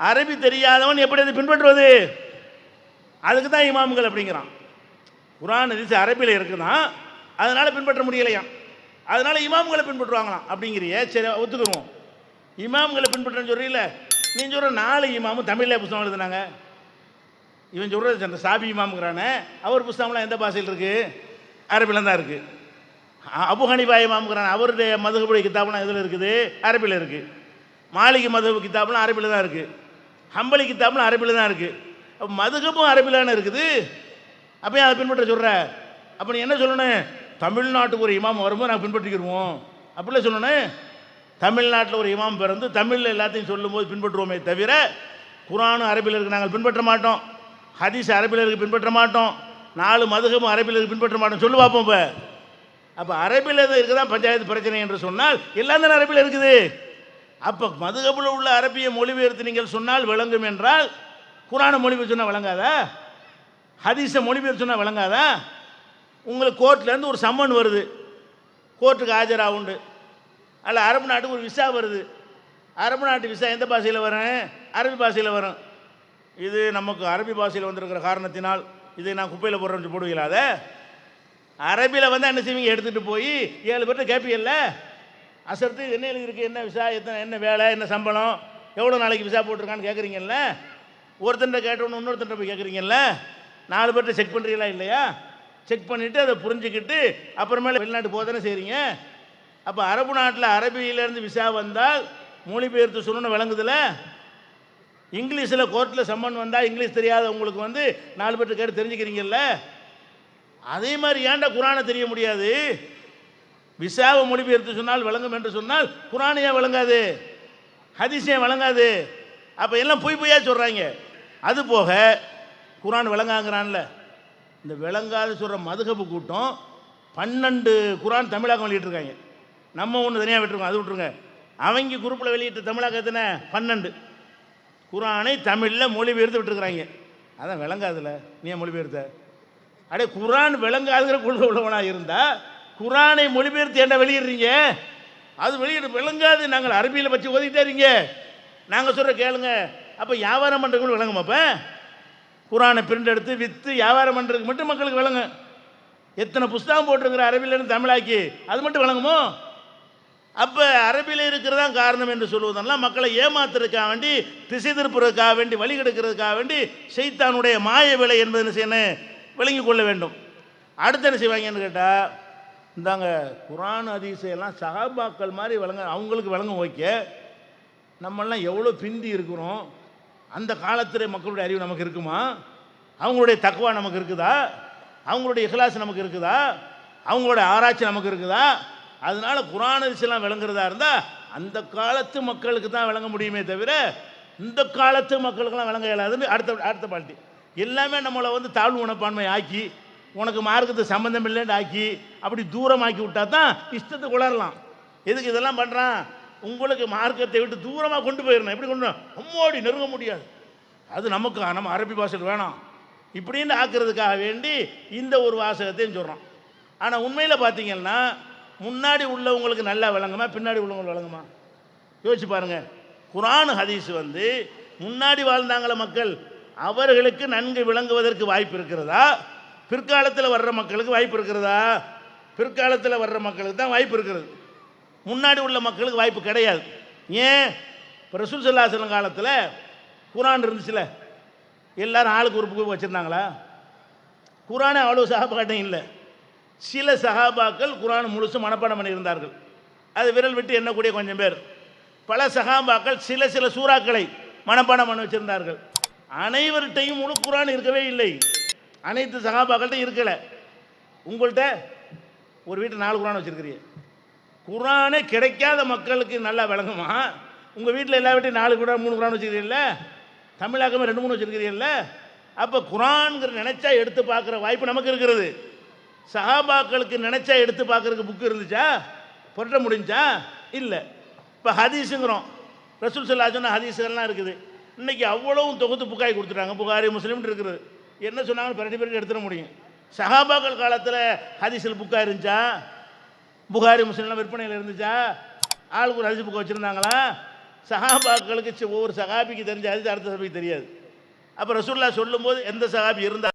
அரபி தெரியாதவன் எப்படி அதை பின்பற்றுவது? அதுக்கு தான் இமாம்கள் அப்படிங்கிறான். குர்ஆன் ஹதீஸ் அரபியில் இருக்குதான், அதனால் பின்பற்ற முடியலையாம், அதனால் இமாம்களை பின்பற்றுவாங்களாம் அப்படிங்கிறிய. சரி, ஒத்துக்குருவோம். இமாம்களை பின்பற்றன்னு சொல்கிறீங்கள, நீ சொல்கிற 4 இமாமும் தமிழில் புத்தகம் எழுதுனாங்க. இவன் சொல்கிறது அந்த சாபி இமாமுங்கிறானே, அவர் புஸ்தகம்லாம் எந்த பாஷையில் இருக்குது? அரபியில் தான் இருக்குது. அபு ஹனீஃபா இமாமுங்கிறான், அவருடைய மதுஹபுடைய கிதாபெலாம் எதில் இருக்குது? அரபியில் இருக்குது. மாலிகி மதுஹபு கிதாபெலாம் அரபியில் தான் இருக்குது. ஹம்பலி கிதாபெலாம் அரபியில் தான் இருக்குது. அப்போ மதுஹபும் அரபியில் தானே இருக்குது. அப்போ அதை பின்பற்ற சொல்கிற? அப்போ நீ என்ன சொல்லணும்? தமிழ்நாட்டுக்கு ஒரு இமாம் வரும்போது நாங்கள் பின்பற்றிக்கிடுவோம் அப்படிலாம் சொல்லணும். தமிழ்நாட்டில் ஒரு இமாம் பிறந்து தமிழில் எல்லாத்தையும் சொல்லும்போது பின்பற்றுவோமே தவிர குர்ஆனும் அரபியில் இருக்குது நாங்கள் பின்பற்ற மாட்டோம், ஹதீஸ் அரபியில் இருக்குது பின்பற்ற மாட்டோம், 4 மதுஹபும் அரபியில் இருக்குது பின்பற்ற மாட்டோம் சொல்லு பார்ப்போம். இப்போ அப்போ அரபியில் இருக்குதான் பஞ்சாயத்து பிரச்சனை என்று சொன்னால் எல்லாம் தானே அரபியில் இருக்குது. அப்போ மதுஹபில் உள்ள அரபியை மொழிபெயர்த்து நீங்கள் சொன்னால் விளங்கும் என்றால் குர்ஆனை மொழிபெயர்த்து சொன்னால் விளங்காதா? ஹதீஸை மொழிபெயர்த்து சொன்னால் விளங்காதா? உங்களுக்கு கோர்ட்லேருந்து ஒரு சம்மன் வருது, கோர்ட்டுக்கு ஆஜராகுண்டு, அல்ல அரபு நாட்டுக்கு ஒரு விசா வருது. அரபு நாட்டு விசா எந்த பாஷையில் வரும்? அரபி பாஷையில் வரும். இது நமக்கு அரபி பாஷையில் வந்திருக்கிற காரணத்தினால் இதை நான் குப்பையில் போடுறேன்னு போடுவீங்களா? அதை அரபியில் என்ன செய்வீங்க? எடுத்துகிட்டு போய் 7 பேர்கிட்ட கேட்பீங்கல்ல, அசர்த்து என்ன எழுதியிருக்கு, என்ன விசா, என்ன வேலை, என்ன சம்பளம், எவ்வளோ நாளைக்கு விசா போட்டிருக்கான்னு கேட்குறீங்கல்ல. ஒருத்தன்ட்ட கேட்டோன்னு இன்னொருத்தன்ட்ட போய் கேட்குறீங்கல்ல. 4 பேர்ட்ட செக் பண்ணுறீங்களா இல்லையா? செக் பண்ணிவிட்டு அதை புரிஞ்சுக்கிட்டு அப்புறமேல வெளிநாட்டு போக தானே செய்கிறீங்க. அப்போ அரபு நாட்டில் அரபியிலேருந்து விசா வந்தால் மொழிபெயர்த்து சொல்லணும்னு விளங்குதில்ல. இங்கிலீஷில் கோர்ட்டில் சம்மன் வந்தால் இங்கிலீஷ் தெரியாத உங்களுக்கு வந்து 4 பேர்ட்ட கேட்டு தெரிஞ்சுக்கிறீங்கல்ல. அதே மாதிரி ஏன்டா குரானை தெரிய முடியாது? விசாவை மொழிபெயர்த்து சொன்னால் விளங்கும் என்று சொன்னால் குரானையே விளங்காது, ஹதீஸே விளங்காது. அப்போ எல்லாம் பொய்யா சொல்கிறாங்க. அது போக குரான் விளங்காங்கிறான்ல, இந்த விளங்காது சொல்கிற மதுகபு கூட்டம் 12 குரான் தமிழாக்கம் வெளியிட்டிருக்காங்க. நம்ம ஒன்று தனியாக விட்டுருக்கோம், அது விட்டுருங்க. அவங்க குரூப்பில் வெளியிட்ட தமிழாக்கம் எத்தனை? 12 குரானை தமிழில் மொழிபெயர்த்து விட்டுருக்குறாங்க. அதான் விளங்காதுல, நீ மொழிபெயர்த்த அடே குரான் விளங்காதுங்கிற கொள்கை உள்ளவனாக இருந்தால் குரானை மொழிபெயர்த்து என்ன வெளியிடுறீங்க? அது வெளியிட விளங்காது, நாங்கள் அரபியில் வச்சு ஓதிக்கிட்டே இருக்கீங்க, நாங்கள் சொல்கிற கேளுங்க. அப்போ வியாபாரம் பண்ணுறதுக்கு விளங்குமா? அப்போ குரானை பிரிண்ட் எடுத்து விற்று வியாபாரம் பண்ணுறதுக்கு மட்டும் மக்களுக்கு விளங்கும். எத்தனை புஸ்தகம் போட்டிருக்கிற அரபியிலேருந்து தமிழாக்கி, அது மட்டும் விளங்குமோ? அப்போ அரபியில் இருக்கிறதான் காரணம் என்று சொல்வதெல்லாம் மக்களை ஏமாத்துறதுக்காக வேண்டி, திசை திருப்புறதுக்காக வேண்டி, வழி கெடுக்கிறதுக்காக வேண்டி ஷைத்தானுடைய மாய விலை என்பது செய்யணும், விளங்கி கொள்ள வேண்டும். அடுத்து என்ன செய்வாங்கன்னு கேட்டால், இந்தாங்க குரான் ஹதீஸையெல்லாம் சஹாபாக்கள் மாதிரி விளங்க, அவங்களுக்கு விளங்கும். ஓகே, நம்மெல்லாம் எவ்வளோ பிந்தி இருக்கிறோம், அந்த காலத்தில் மக்களுடைய அறிவு நமக்கு இருக்குமா? அவங்களுடைய தக்வா நமக்கு இருக்குதா? அவங்களுடைய இஹ்லாஸ் நமக்கு இருக்குதா? அவங்களுடைய ஆராய்ச்சி நமக்கு இருக்குதா? அதனால குரான் ஹதீஸெல்லாம் விளங்குறதா இருந்தால் அந்த காலத்து மக்களுக்கு தான் விளங்க முடியுமே தவிர இந்த காலத்து மக்களுக்கெல்லாம் விளங்க இயலாதுன்னு அடுத்த பால்ட்டி எல்லாமே நம்மளை வந்து தாழ்வு மனப்பான்மை ஆக்கி, உனக்கு மார்க்கத்துக்கு சம்மந்தம் இல்லைன்னு ஆக்கி, அப்படி தூரமாக்கி விட்டா தான் இஷ்டத்துக்கு உளரலாம். எதுக்கு இதெல்லாம் பண்ணுறான்? உங்களுக்கு மார்க்கத்தை விட்டு தூரமாக கொண்டு போயிடணும். எப்படி கொண்டு அம்மோடி நெருங்க முடியாது, அது நமக்கு நம்ம அரபி பாஷையில் வேணாம் இப்படின்னு ஆக்குறதுக்காக வேண்டி இந்த ஒரு வாசகத்தையும் சொல்கிறோம். ஆனால் உண்மையில் பார்த்தீங்கன்னா முன்னாடி உள்ளவங்களுக்கு நல்லா விளங்குமா, பின்னாடி உள்ளவங்களுக்கு விளங்குமா? யோசிச்சு பாருங்கள். குரான் ஹதீஸ் வந்து முன்னாடி வாழ்ந்தாங்கள மக்கள், அவர்களுக்கு நன்கு விளங்குவதற்கு வாய்ப்பு இருக்கிறதா? பிற்காலத்தில் வர்ற மக்களுக்கு வாய்ப்பு இருக்கிறதா? பிற்காலத்தில் வர்ற மக்களுக்கு தான் வாய்ப்பு இருக்கிறது, முன்னாடி உள்ள மக்களுக்கு வாய்ப்பு கிடையாது. ஏன்? இப்போ ரசூல் ஸல்லல்லாஹு அலைஹி வஸல்லம் காலத்தில் குரான் இருந்துச்சுல, எல்லாரும் ஆளுக்கு ஒரு புக்கு வச்சுருந்தாங்களா? குரானே அவ்வளோ சஹாபாட்டம் இல்லை. சில சஹாபாக்கள் குரான் முழுசு மனப்பாடம் பண்ணியிருந்தார்கள், அது விரல் விட்டு எண்ணக்கூடிய கொஞ்சம் பேர். பல சஹாபாக்கள் சில சில சூறாக்களை மனப்பாடம் பண்ணி வச்சுருந்தார்கள். அனைவர்கிட்டையும் முழு குரான் இருக்கவே இல்லை, அனைத்து சஹாபாக்கள்கிட்டையும் இருக்கலை. உங்கள்கிட்ட ஒரு வீட்டில் 4 குரான் வச்சுருக்கிறீங்க, குரானே கிடைக்காத மக்களுக்கு நல்லா விளங்குமா? உங்கள் வீட்டில் எல்லா வீட்டையும் 4 குரான் 3 குரான் வச்சுருக்கிறீல்ல, தமிழாக்கமே 2 3 வச்சுருக்கிறீல்ல. அப்போ குரான்கிற நினைச்சா எடுத்து பார்க்குற வாய்ப்பு நமக்கு இருக்கிறது. சஹாபாக்களுக்கு நினைச்சா எடுத்து பார்க்குறதுக்கு புக்கு இருந்துச்சா? புரட்ட முடிஞ்சா? இல்லை. இப்போ ஹதீஸுங்கிறோம், ரசூல் ஸல்லல்லாஹு அலைஹி வஸல்லம் ஹதீஸுகள்லாம் இருக்குது. இன்றைக்கி அவ்வளவும் தொகுத்து புக்காய் கொடுத்துட்டாங்க, புகாரி முஸ்லீம்னு இருக்குது. என்ன சொன்னாங்கன்னு பிரட்டி எடுத்துட முடியும். சஹாபாக்கள் காலத்தில் ஹதீஸில் புக்காக இருந்துச்சா? புகாரி முஸ்லீம்லாம் விற்பனையில் இருந்துச்சா? ஆளுக்கு ஒரு ஹதீஸ் புக்கை வச்சுருந்தாங்களா? சஹாபாக்களுக்கு ஒவ்வொரு சஹாபிக்கு தெரிஞ்ச ஹதீஸ் அடுத்த சஹாபிக்கு தெரியாது. அப்போ ரசூலுல்லாஹ் சொல்லும்போது எந்த சஹாபி இருந்தால்